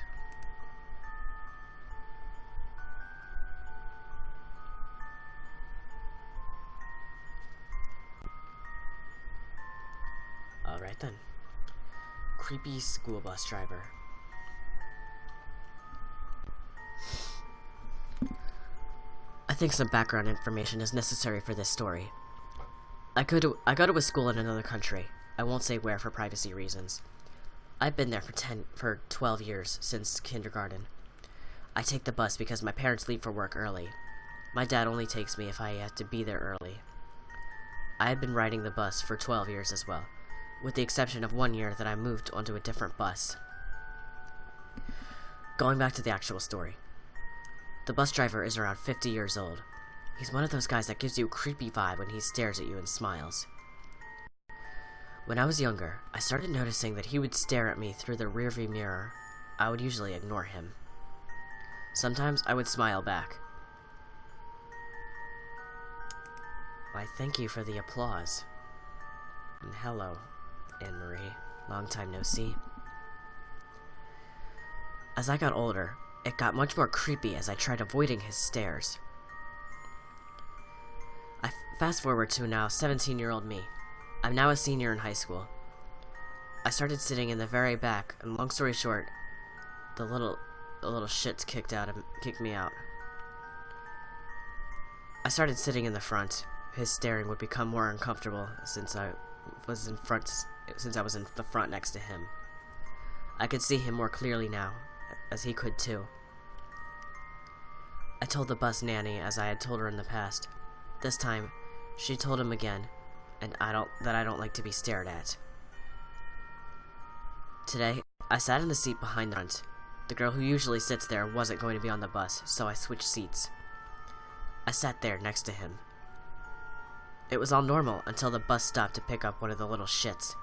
Alright then. Creepy school bus driver. I think some background information is necessary for this story. I go to a school in another country. I won't say where for privacy reasons. I've been there for 12 years, since kindergarten. I take the bus because my parents leave for work early. My dad only takes me if I have to be there early. I have been riding the bus for 12 years as well, with the exception of 1 year that I moved onto a different bus. Going back to the actual story. The bus driver is around 50 years old. He's one of those guys that gives you a creepy vibe when he stares at you and smiles. When I was younger, I started noticing that he would stare at me through the rearview mirror. I would usually ignore him. Sometimes I would smile back. Why, thank you for the applause. And hello, Anne-Marie. Long time no see. As I got older, it got much more creepy as I tried avoiding his stares. I fast forward to now 17-year-old me. I'm now a senior in high school. I started sitting in the very back, and long story short, the little shits kicked me out. I started sitting in the front. His staring would become more uncomfortable since I was in the front next to him. I could see him more clearly now, as he could too. I told the bus nanny as I had told her in the past. This time, She told him again, and that I don't like to be stared at. Today, I sat in the seat behind the front. The girl who usually sits there wasn't going to be on the bus, so I switched seats. I sat there next to him. It was all normal until the bus stopped to pick up one of the little shits.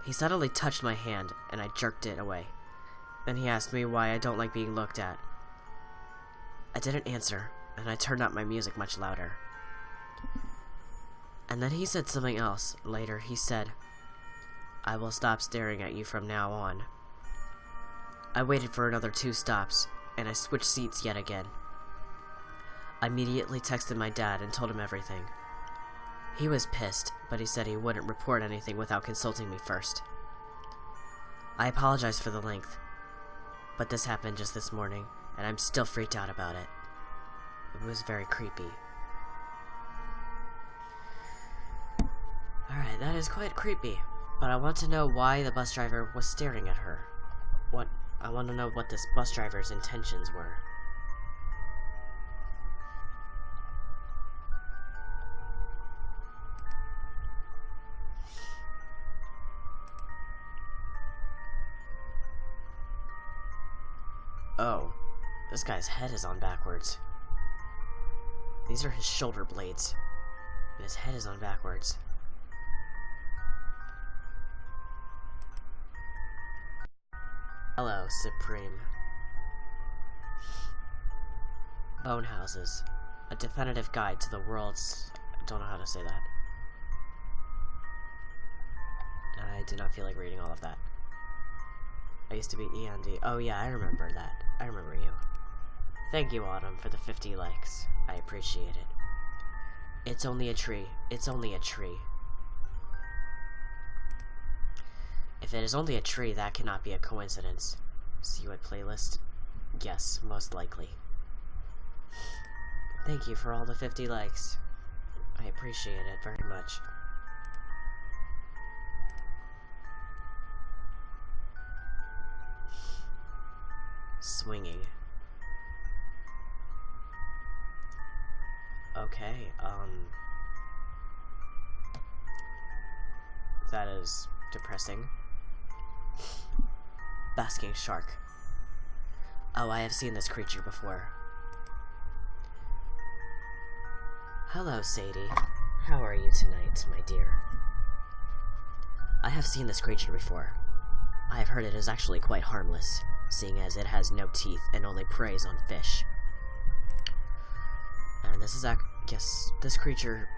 He suddenly touched my hand, and I jerked it away. Then he asked me why I don't like being looked at. I didn't answer, and I turned up my music much louder. And then he said something else. Later, he said, "I will stop staring at you from now on." I waited for another 2 stops, and I switched seats yet again. I immediately texted my dad and told him everything. He was pissed, but he said he wouldn't report anything without consulting me first. I apologize for the length, but this happened just this morning, and I'm still freaked out about it. It was very creepy. Alright, that is quite creepy, but I want to know why the bus driver was staring at her. I want to know what this bus driver's intentions were. Oh, this guy's head is on backwards. These are his shoulder blades, and his head is on backwards. Hello, Supreme. Bone houses. A definitive guide to the world's... I don't know how to say that. I did not feel like reading all of that. I used to be E&D. Oh yeah, I remember that. I remember you. Thank you, Autumn, for the 50 likes. I appreciate it. It's only a tree. It's only a tree. If it is only a tree, that cannot be a coincidence. See you at playlist? Yes, most likely. Thank you for all the 50 likes. I appreciate it very much. Swinging. Okay, that is depressing. Basking shark. Oh, I have seen this creature before. Hello, Sadie. How are you tonight, my dear? I have seen this creature before. I have heard it is actually quite harmless, seeing as it has no teeth and only preys on fish. And this is yes, this creature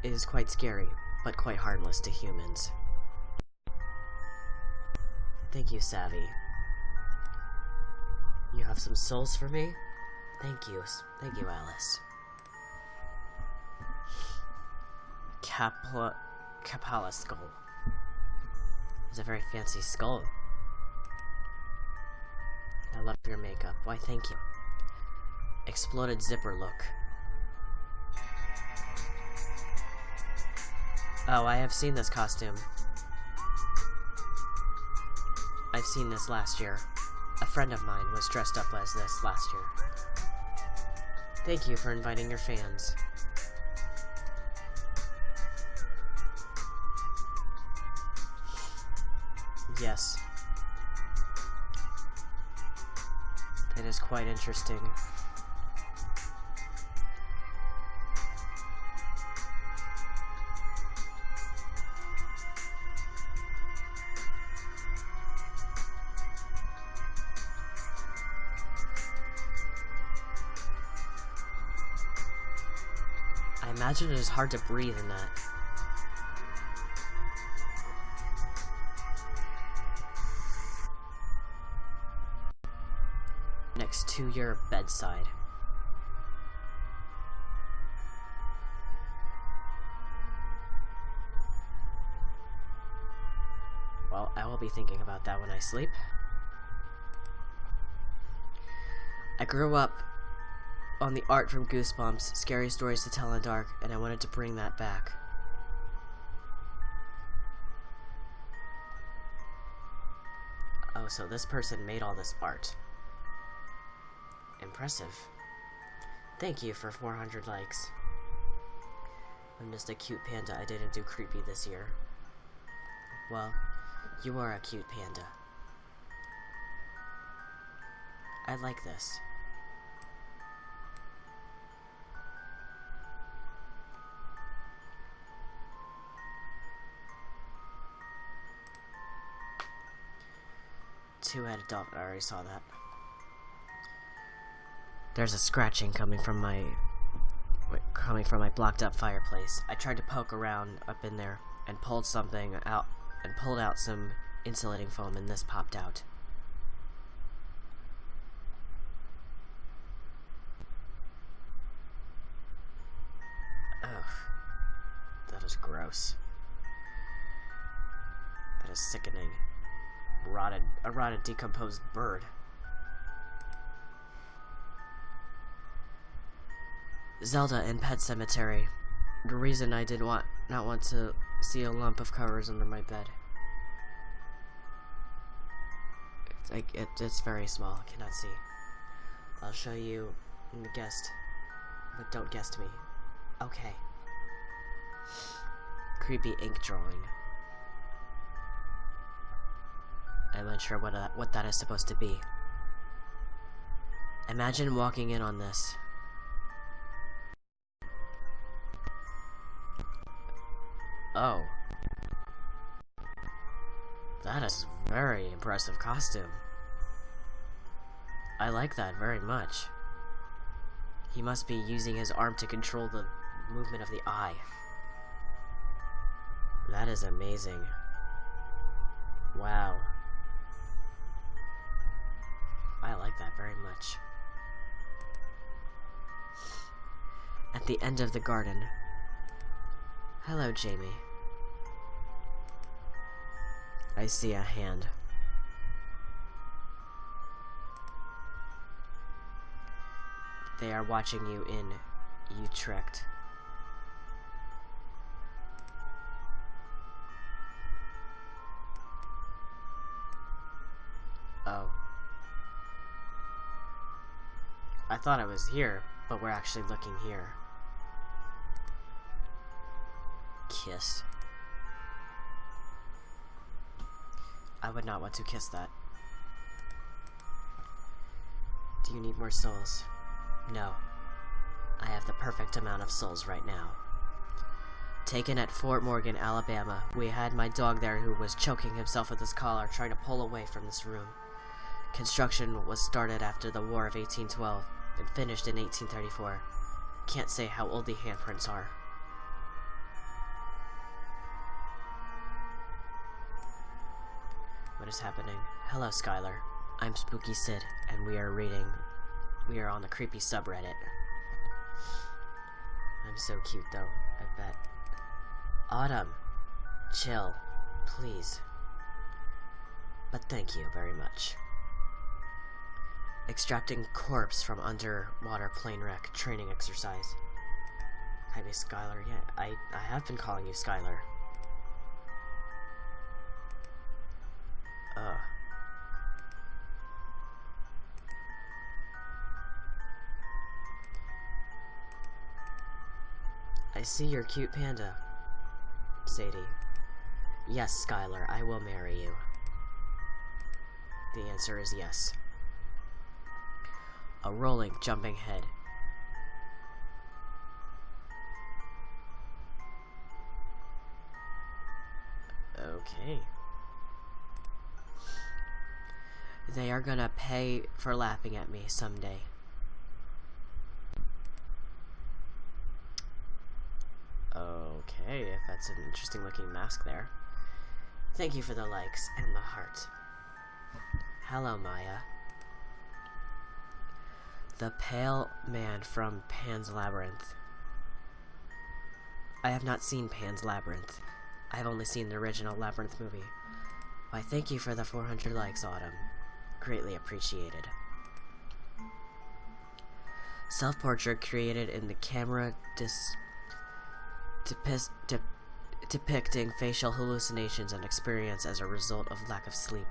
is quite scary, but quite harmless to humans. Thank you, Savvy. You have some souls for me? Thank you, Alice. Kapala skull. It's a very fancy skull. I love your makeup. Why, thank you. Exploded zipper look. Oh, I have seen this costume. I've seen this last year. A friend of mine was dressed up as this last year. Thank you for inviting your fans. Yes. It is quite interesting. I imagine it is hard to breathe in that. Next to your bedside. Well, I will be thinking about that when I sleep. I grew up on the art from Goosebumps, Scary Stories to Tell in the Dark, and I wanted to bring that back. Oh, so this person made all this art. Impressive. Thank you for 400 likes. I'm just a cute panda. I didn't do creepy this year. Well, you are a cute panda. I like this. Two-headed dolphin. I already saw that. There's a scratching coming from my blocked up fireplace. I tried to poke around up in there and pulled something out and pulled out some insulating foam, and this popped out. Ugh. That is gross. That is sickening. A rotted, decomposed bird. Zelda in Pet Cemetery. The reason I did not want to see a lump of covers under my bed. It's very small. I cannot see. I'll show you in the guest, but don't guest me. Okay. Creepy ink drawing. I'm unsure what that is supposed to be. Imagine walking in on this. Oh. That is a very impressive costume. I like that very much. He must be using his arm to control the movement of the eye. That is amazing. Wow. I like that very much. At the end of the garden. Hello, Jamie. I see a hand. They are watching you in Utrecht. Oh. I thought I was here, but we're actually looking here. Kiss. I would not want to kiss that. Do you need more souls? No. I have the perfect amount of souls right now. Taken at Fort Morgan, Alabama, we had my dog there who was choking himself with his collar trying to pull away from this room. Construction was started after the War of 1812 and finished in 1834. Can't say how old the handprints are. What is happening? Hello, Skylar. I'm Spooky Sid, and we are on the creepy subreddit. I'm so cute, though, I bet. Autumn, chill, please. But thank you very much. Extracting corpse from underwater plane wreck training exercise. Hi, Miss Skylar. Yeah, I have been calling you Skylar. I see your cute panda. Sadie. Yes, Skylar, I will marry you. The answer is yes. A rolling, jumping head. Okay. They are gonna pay for laughing at me someday. Okay, if that's an interesting looking mask there. Thank you for the likes and the heart. Hello, Maya. The Pale Man from Pan's Labyrinth. I have not seen Pan's Labyrinth. I have only seen the original Labyrinth movie. Why, thank you for the 400 likes, Autumn. Greatly appreciated. Self-portrait created in the camera depicting facial hallucinations and experience as a result of lack of sleep.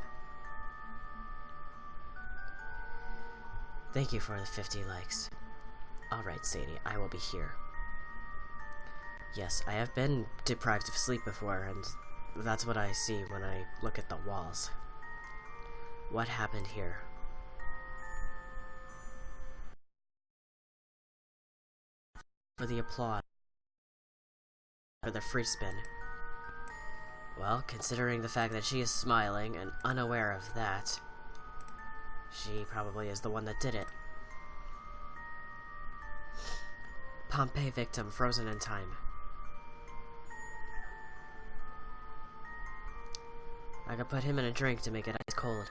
Thank you for the 50 likes. Alright, Sadie, I will be here. Yes, I have been deprived of sleep before, and that's what I see when I look at the walls. What happened here? For the applause. For the free spin. Well, considering the fact that she is smiling and unaware of that, she probably is the one that did it. Pompeii victim frozen in time. I could put him in a drink to make it ice cold.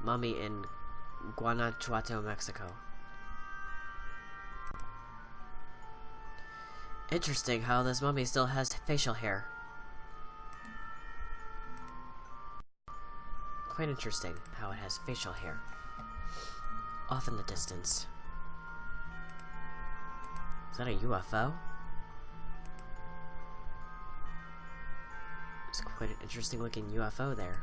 Mummy in Guanajuato, Mexico. Interesting how this mummy still has facial hair. Quite interesting how it has facial hair. Off in the distance. Is that a UFO? It's quite an interesting looking UFO there.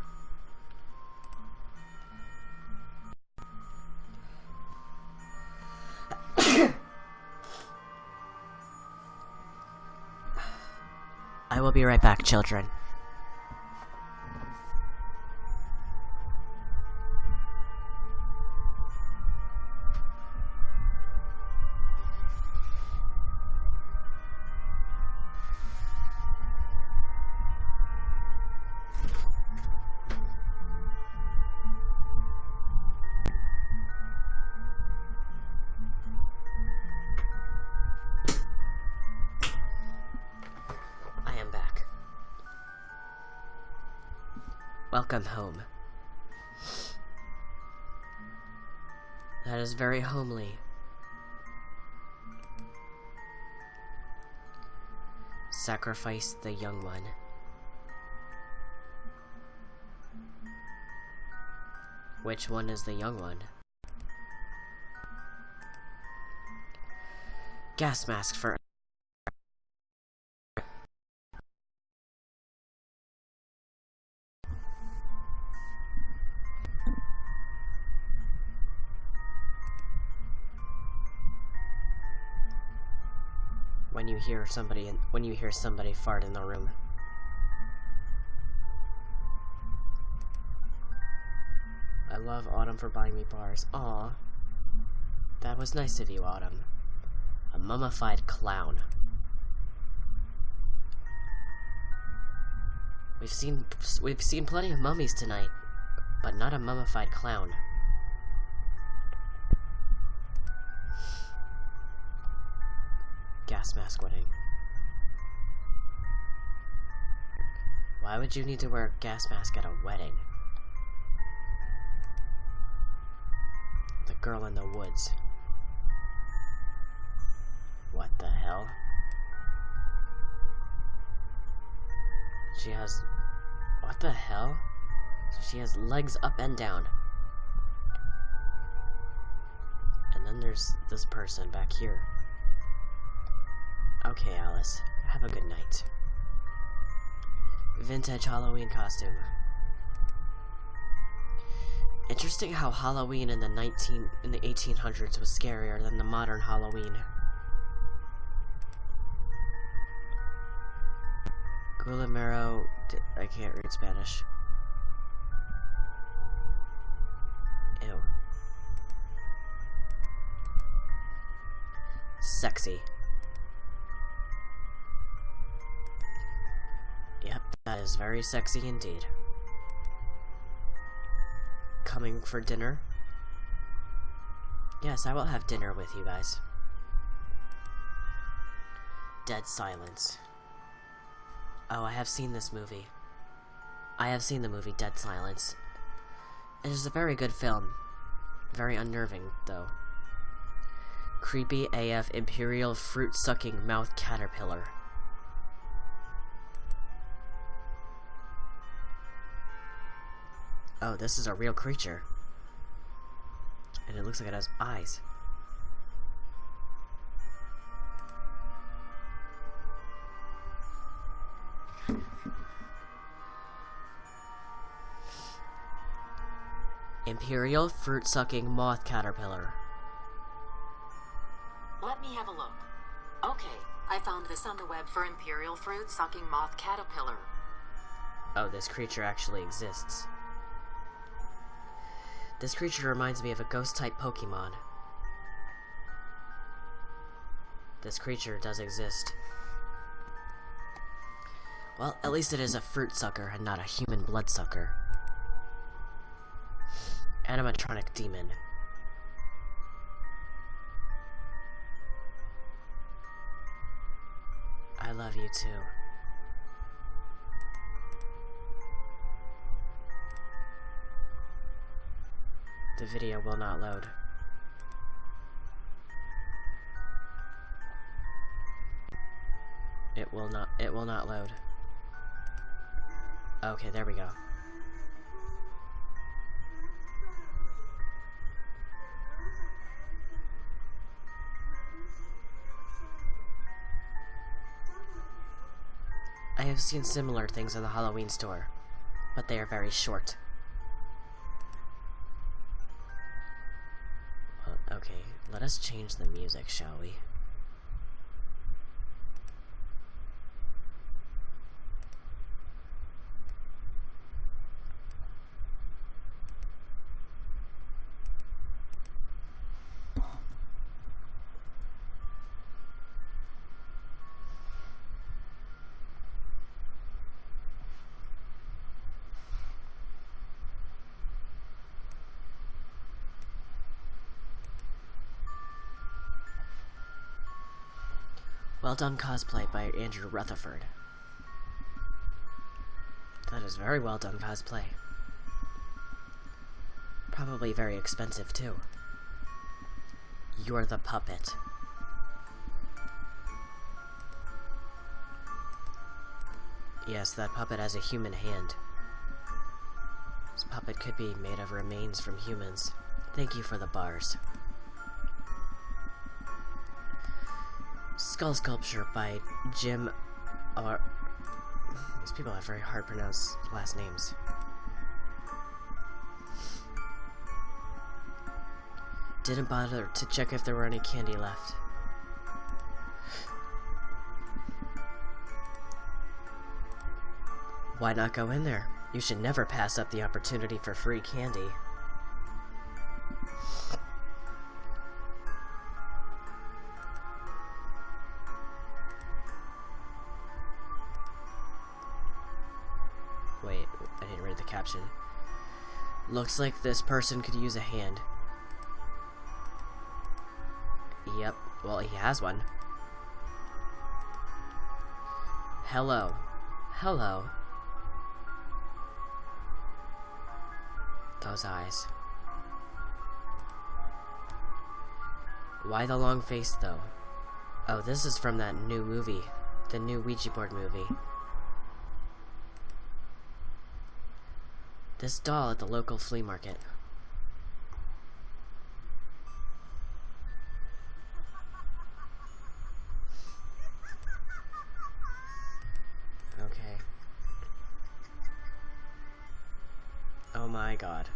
I will be right back, children. Welcome home. That is very homely. Sacrifice the young one. Which one is the young one? Gas mask for... when you hear somebody fart in the room. I love Autumn for buying me bars. Aw. That was nice of you, Autumn. A mummified clown. We've seen plenty of mummies tonight, but not a mummified clown. Gas mask wedding. Why would you need to wear a gas mask at a wedding? The girl in the woods. What the hell? She has... What the hell? So she has legs up and down. And then there's this person back here. Okay, Alice. Have a good night. Vintage Halloween costume. Interesting how Halloween in the 1800s was scarier than the modern Halloween. Gulimero... I can't read Spanish. Ew. Sexy. Yep, that is very sexy indeed. Coming for dinner? Yes, I will have dinner with you guys. Dead silence. Oh, I have seen this movie. I have seen the movie Dead Silence. It is a very good film. Very unnerving, though. Creepy AF Imperial Fruit-Sucking Mouth Caterpillar. Oh, this is a real creature. And it looks like it has eyes. Imperial Fruit-Sucking Moth Caterpillar. Let me have a look. Okay, I found this on the web for Imperial Fruit Sucking Moth Caterpillar. Oh, this creature actually exists. This creature reminds me of a ghost-type Pokemon. This creature does exist. Well, at least it is a fruit sucker and not a human bloodsucker. Animatronic demon. I love you too. The video will not load. It will not load. Okay, there we go. I have seen similar things in the Halloween store, but they are very short. Well, okay, let us change the music, shall we? Well done cosplay by Andrew Rutherford. That is very well done cosplay. Probably very expensive too. You're the puppet. Yes, that puppet has a human hand. This puppet could be made of remains from humans. Thank you for the bars. Skull sculpture by Jim R. These people have very hard to pronounce last names. Didn't bother to check if there were any candy left. Why not go in there? You should never pass up the opportunity for free candy. Wait, I didn't read the caption. Looks like this person could use a hand. Yep, well, he has one. Hello. Hello. Those eyes. Why the long face, though? Oh, this is from that new movie. The new Ouija board movie. This doll at the local flea market. Okay. Oh my god.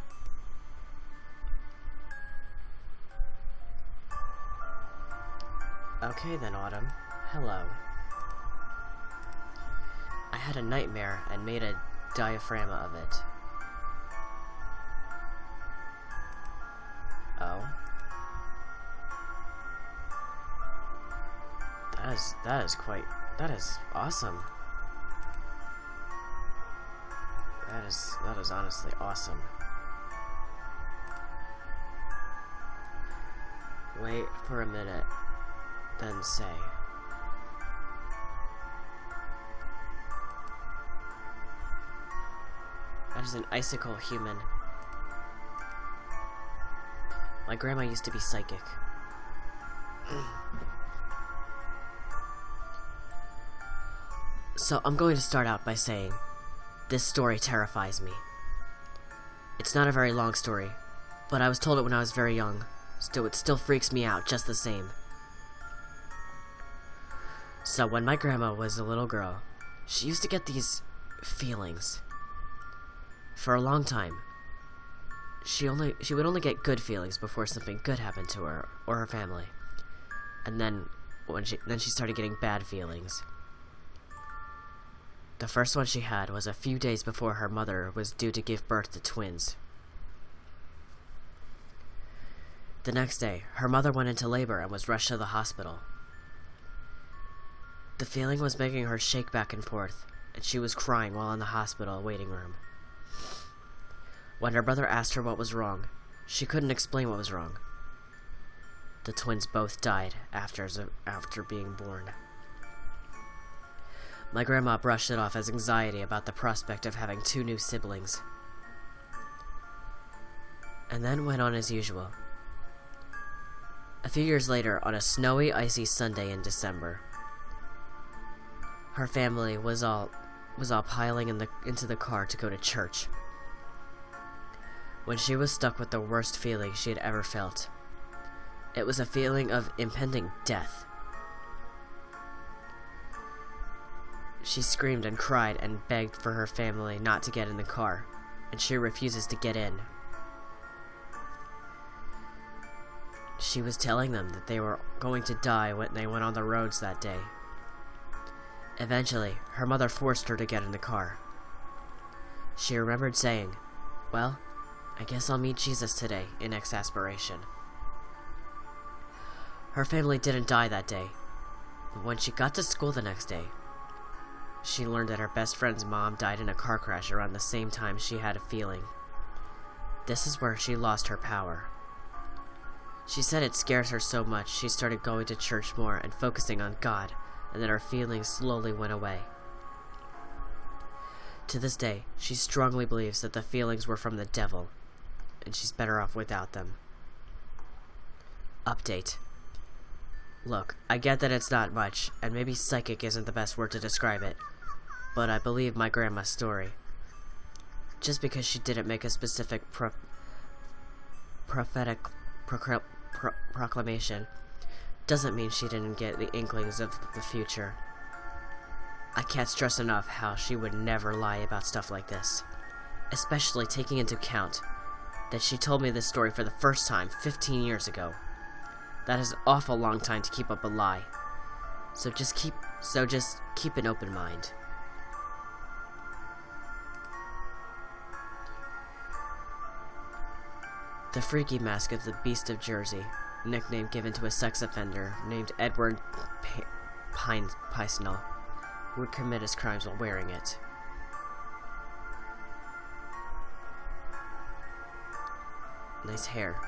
Okay then, Autumn. Hello. I had a nightmare and made a diaphragma of it. Oh. That is awesome. That is honestly awesome. Wait for a minute, then say. That is an icicle human. My grandma used to be psychic. So I'm going to start out by saying, this story terrifies me. It's not a very long story, but I was told it when I was very young, so it still freaks me out just the same. So when my grandma was a little girl, she used to get these feelings. For a long time, she would only get good feelings before something good happened to her or her family. And then then she started getting bad feelings. The first one she had was a few days before her mother was due to give birth to twins. The next day, her mother went into labor and was rushed to the hospital. The feeling was making her shake back and forth, and she was crying while in the hospital waiting room. When her brother asked her what was wrong, she couldn't explain what was wrong. The twins both died after being born. My grandma brushed it off as anxiety about the prospect of having 2 new siblings, and then went on as usual. A few years later, on a snowy, icy Sunday in December, her family was all piling into the car to go to church, when she was stuck with the worst feeling she had ever felt. It was a feeling of impending death. She screamed and cried and begged for her family not to get in the car, and she refuses to get in. She was telling them that they were going to die when they went on the roads that day. Eventually, her mother forced her to get in the car. She remembered saying, "Well, I guess I'll meet Jesus today," in exasperation. Her family didn't die that day, but when she got to school the next day, she learned that her best friend's mom died in a car crash around the same time she had a feeling. This is where she lost her power. She said it scared her so much she started going to church more and focusing on God, and then her feelings slowly went away. To this day, she strongly believes that the feelings were from the devil, and she's better off without them. Update. Look, I get that it's not much, and maybe psychic isn't the best word to describe it, but I believe my grandma's story. Just because she didn't make a specific prophetic proclamation doesn't mean she didn't get the inklings of the future. I can't stress enough how she would never lie about stuff like this, especially taking into account that she told me this story for the first time 15 years ago. That is an awful long time to keep up a lie. So just keep an open mind. The freaky mask of the Beast of Jersey, nickname given to a sex offender named Edward Pisnell, would commit his crimes while wearing it. Nice hair.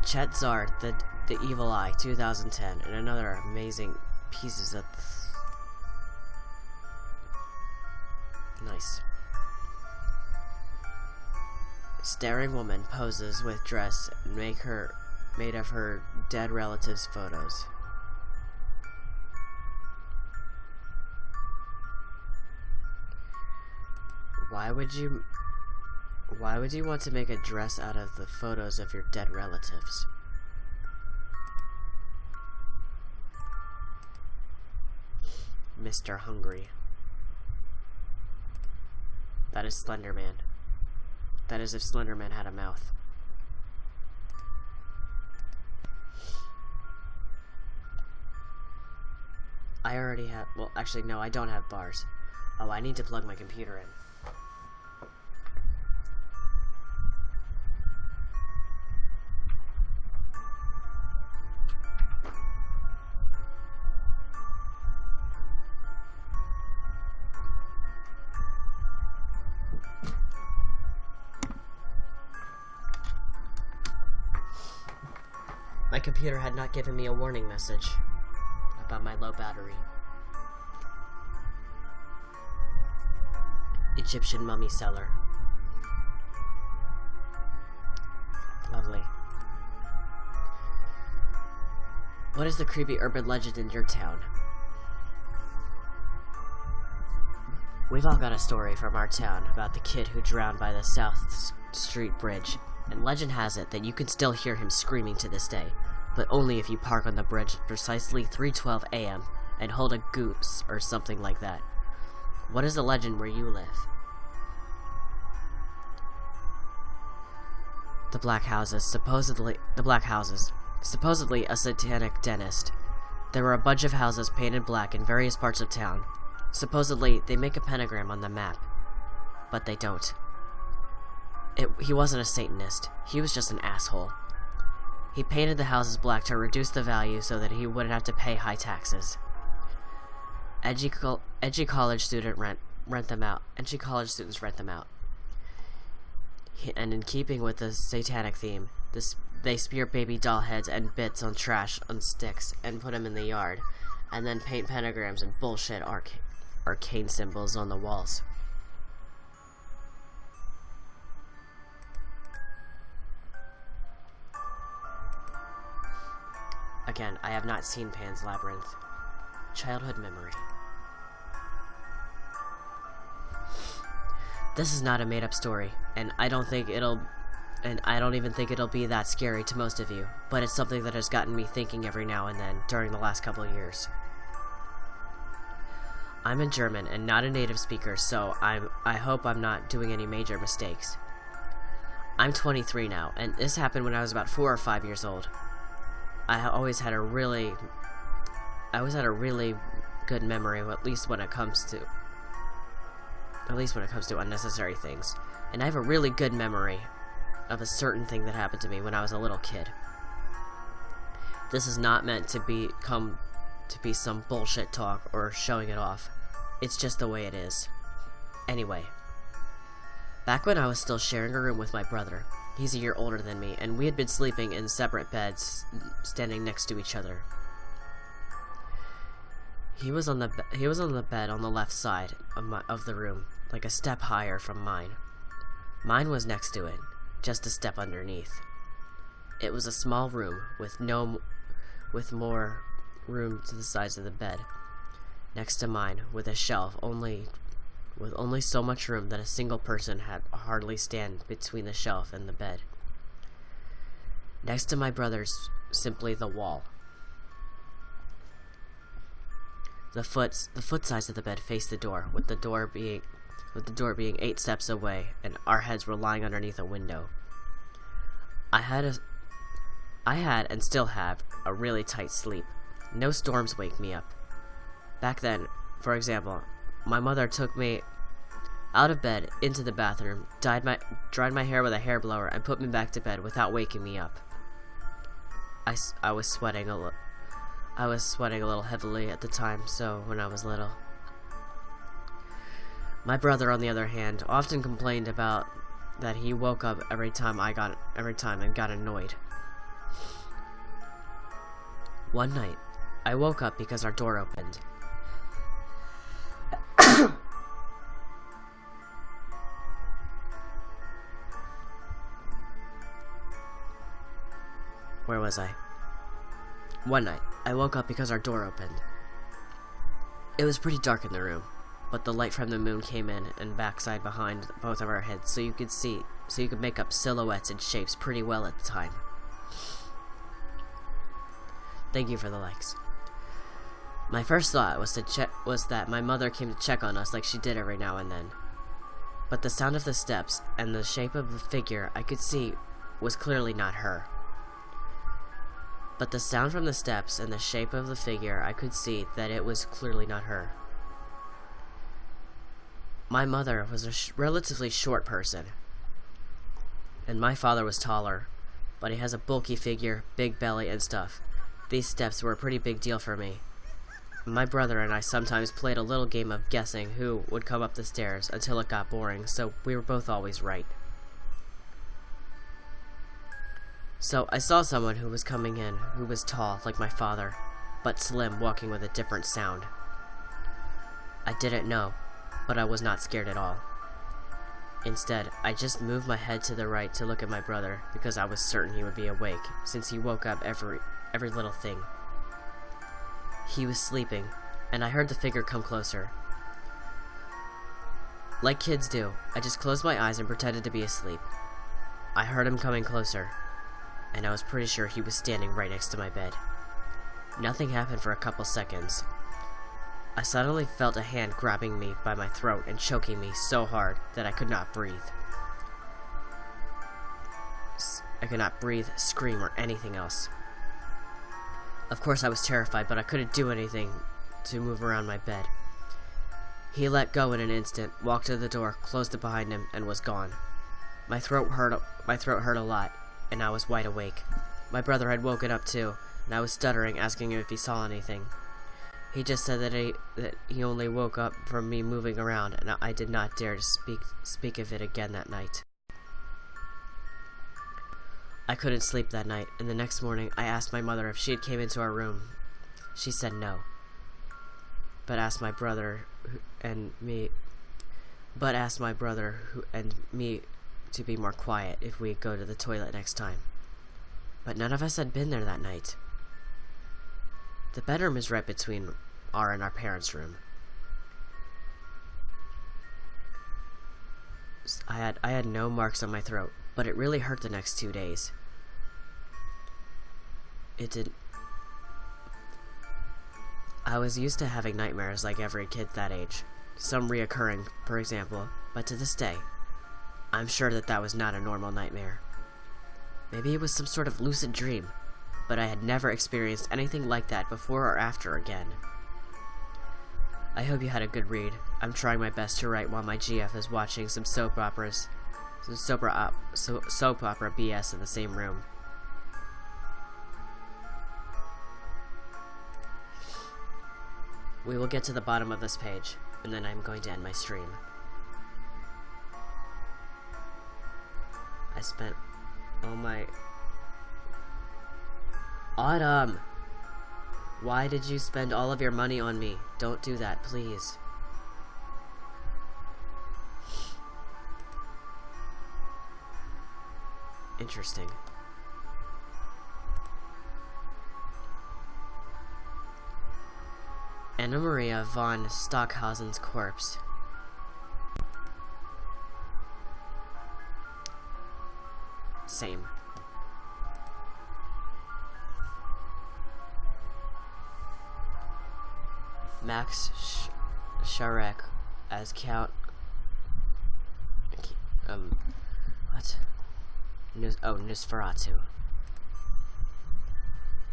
Chet Zard, the Evil Eye, 2010, and another amazing pieces of... Nice. Staring woman poses with dress and made of her dead relatives' photos. Why would you want to make a dress out of the photos of your dead relatives? Mr. Hungry. That is Slender Man. That is if Slender Man had a mouth. I already have... Well, actually, no, I don't have bars. Oh, I need to plug my computer in. My computer had not given me a warning message about my low battery. Egyptian mummy cellar. Lovely. What is the creepy urban legend in your town? We've all got a story from our town about the kid who drowned by the South Street Bridge, and legend has it that you can still hear him screaming to this day, but only if you park on the bridge at precisely 3:12 a.m. and hold a goose or something like that. What is the legend where you live? The Black Houses, supposedly a satanic dentist. There were a bunch of houses painted black in various parts of town. Supposedly, they make a pentagram on the map. But they don't. He wasn't a Satanist. He was just an asshole. He painted the houses black to reduce the value so that he wouldn't have to pay high taxes. Edgy college students rent them out. And in keeping with the satanic theme, they spear baby doll heads and bits on trash on sticks and put them in the yard, and then paint pentagrams and bullshit arcane symbols on the walls. Again, I have not seen Pan's Labyrinth. Childhood memory. This is not a made-up story, and I don't even think it'll be that scary to most of you, but it's something that has gotten me thinking every now and then during the last couple of years. I'm a German and not a native speaker, so I hope I'm not doing any major mistakes. I'm 23 now, and this happened when I was about 4 or 5 years old. I always had a really good memory, at least when it comes to unnecessary things. And I have a really good memory of a certain thing that happened to me when I was a little kid. This is not meant to be some bullshit talk or showing it off. It's just the way it is. Anyway, back when I was still sharing a room with my brother, he's a year older than me, and we had been sleeping in separate beds, standing next to each other. He was on the bed on the left side of the room, like a step higher from mine. Mine was next to it, just a step underneath. It was a small room with more room to the sides of the bed, next to mine, with a shelf with only so much room that a single person had hardly stand between the shelf and the bed. Next to my brother's, simply the wall. The foot sides of the bed faced the door, with the door being 8 steps away, and our heads were lying underneath a window. I had and still have a really tight sleep. No storms wake me up. Back then, for example, my mother took me out of bed into the bathroom, dried my hair with a hairblower, and put me back to bed without waking me up. I was sweating a little heavily at the time, so when I was little. My brother, on the other hand, often complained about that he woke up every time and got annoyed. One night, I woke up because our door opened. Where was I? One night, I woke up because our door opened. It was pretty dark in the room, but the light from the moon came in and backside behind both of our heads, so you could make up silhouettes and shapes pretty well at the time. Thank you for the likes. My first thought was that my mother came to check on us like she did every now and then. But the sound of the steps and the shape of the figure I could see was clearly not her. But the sound from the steps and the shape of the figure, I could see that it was clearly not her. My mother was a relatively short person, and my father was taller, but he has a bulky figure, big belly, and stuff. These steps were a pretty big deal for me. My brother and I sometimes played a little game of guessing who would come up the stairs until it got boring, so we were both always right. So I saw someone who was coming in, who was tall, like my father, but slim, walking with a different sound. I didn't know, but I was not scared at all. Instead, I just moved my head to the right to look at my brother, because I was certain he would be awake, since he woke up every little thing. He was sleeping, and I heard the figure come closer. Like kids do, I just closed my eyes and pretended to be asleep. I heard him coming closer, and I was pretty sure he was standing right next to my bed. Nothing happened for a couple seconds. I suddenly felt a hand grabbing me by my throat and choking me so hard that I could not breathe. I could not breathe, scream, or anything else. Of course I was terrified, but I couldn't do anything to move around my bed. He let go in an instant, walked to the door, closed it behind him, and was gone. My throat hurt a lot, and I was wide awake. My brother had woken up too, and I was stuttering, asking him if he saw anything. He just said that he only woke up from me moving around, and I did not dare to speak of it again that night. I couldn't sleep that night, and the next morning I asked my mother if she had came into our room. She said no, but asked my brother and me to be more quiet if we go to the toilet next time. But none of us had been there that night. The bedroom is right between our and our parents' room. I had no marks on my throat, but it really hurt the next 2 days. It did. I was used to having nightmares like every kid that age, some reoccurring, for example, but to this day, I'm sure that was not a normal nightmare. Maybe it was some sort of lucid dream, but I had never experienced anything like that before or after again. I hope you had a good read. I'm trying my best to write while my GF is watching some soap opera BS in the same room. We will get to the bottom of this page, and then I'm going to end my stream. I spent all my... Autumn! Why did you spend all of your money on me? Don't do that, please. Interesting. Anna Maria von Stockhausen's corpse. Same. Max Sharek as Count. What? Nosferatu.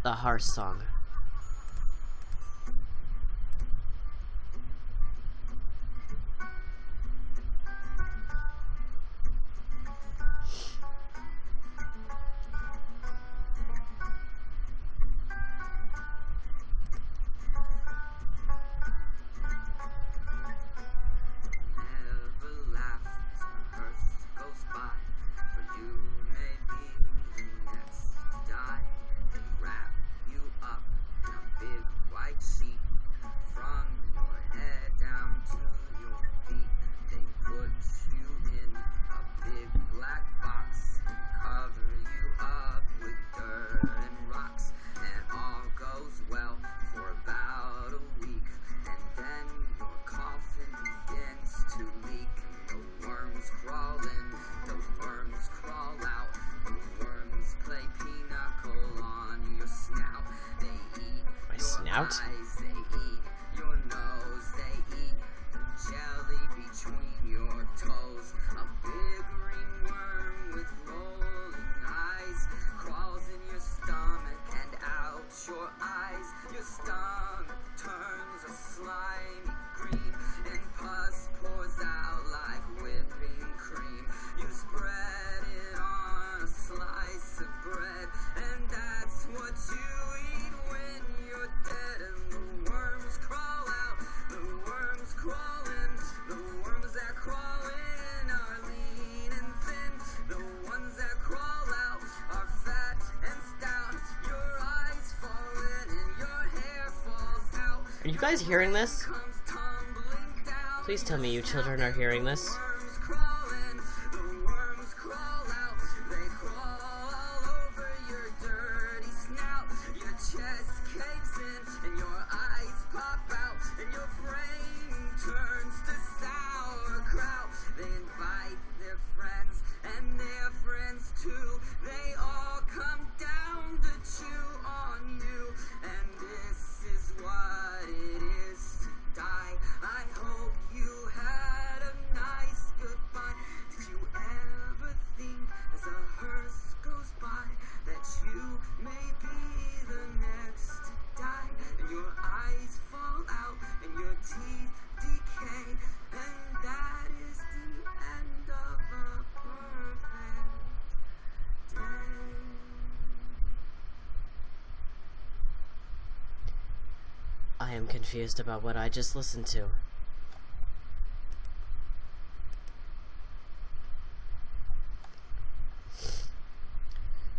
The Hearth Song. Out. They eat your nose, they eat the jelly between your toes. A big ringworm with rolling eyes crawls in your stomach and out your eyes. Your stomach turns a slimy green and pus pours out like whipping cream. You spread it on a slice of bread, and that's what you eat when you're dead. And the worms crawl out, the worms crawl in, the worms that crawl in are lean and thin, the ones that crawl out are fat and stout. Your eyes fall in and your hair falls out. Are you guys hearing this? Please tell me you children are hearing this. I hope you had a nice teeth decay, and that is the end of a perfect day. I am confused about what I just listened to.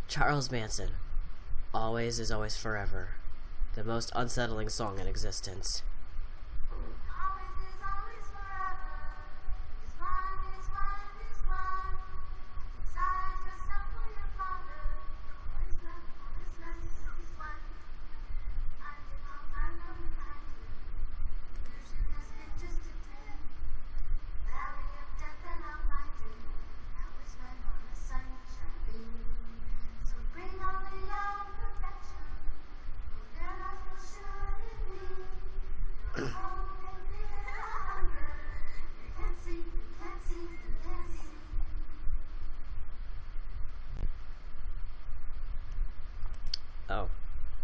Charles Manson. Always is always forever. The most unsettling song in existence.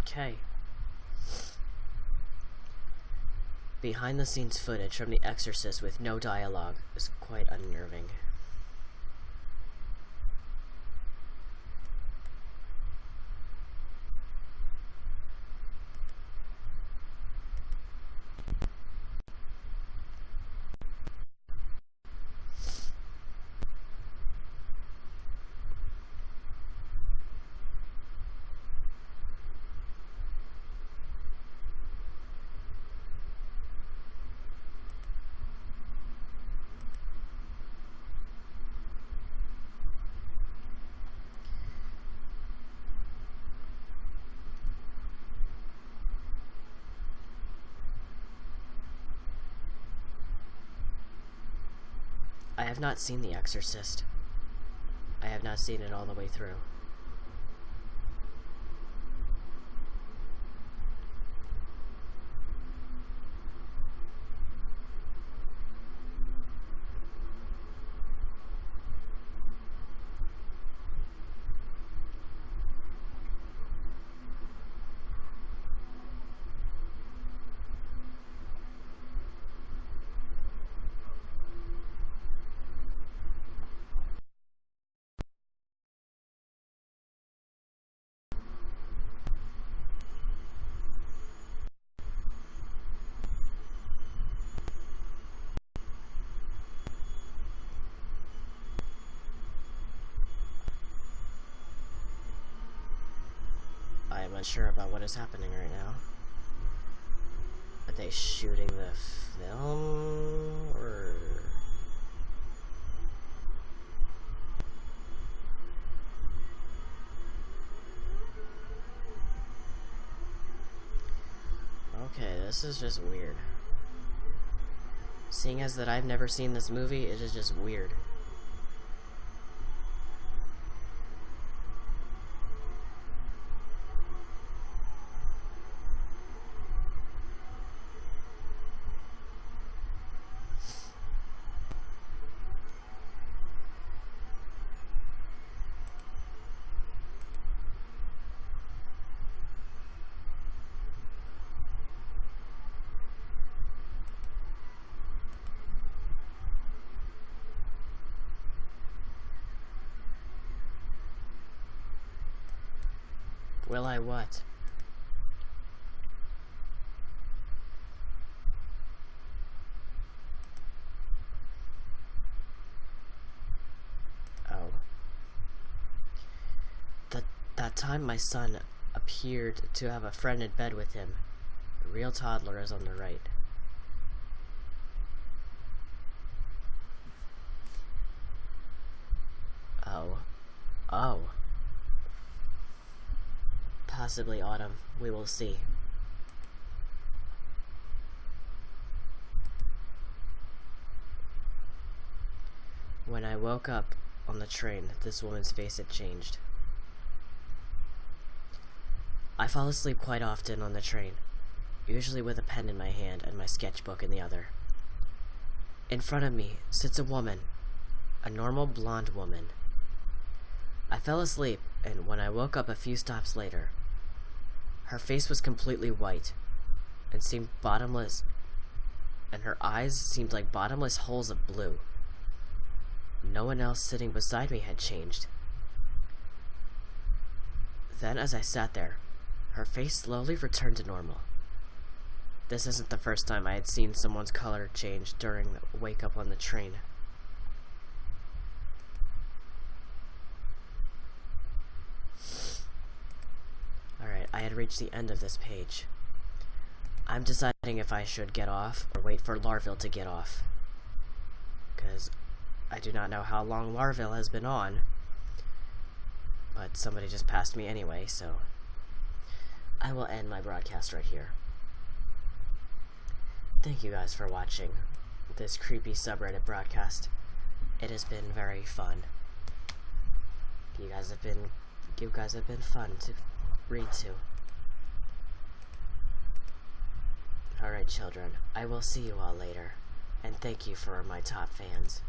Okay. Behind the scenes footage from The Exorcist with no dialogue is quite unnerving. I have not seen The Exorcist. I have not seen it all the way through. I am unsure about what is happening right now. Are they shooting the film, or... Okay, this is just weird. Seeing as that I've never seen this movie, it is just weird. Will I what? Oh. That time my son appeared to have a friend in bed with him. The real toddler is on the right. Oh. Oh. Possibly Autumn. We will see. When I woke up on the train, this woman's face had changed. I fall asleep quite often on the train, usually with a pen in my hand and my sketchbook in the other. In front of me sits a woman, a normal blonde woman. I fell asleep, and when I woke up a few stops later, her face was completely white and seemed bottomless. and her eyes seemed like bottomless holes of blue. No one else sitting beside me had changed. Then, as I sat there, her face slowly returned to normal. This isn't the first time I had seen someone's color change during the wake up on the train. Alright, I had reached the end of this page. I'm deciding if I should get off or wait for Larville to get off. Because I do not know how long Larville has been on. But somebody just passed me anyway, so I will end my broadcast right here. Thank you guys for watching this creepy subreddit broadcast. It has been very fun. You guys have been fun to read to. Alright, children, I will see you all later, and thank you for my top fans.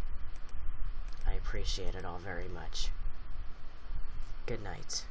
I appreciate it all very much. Good night.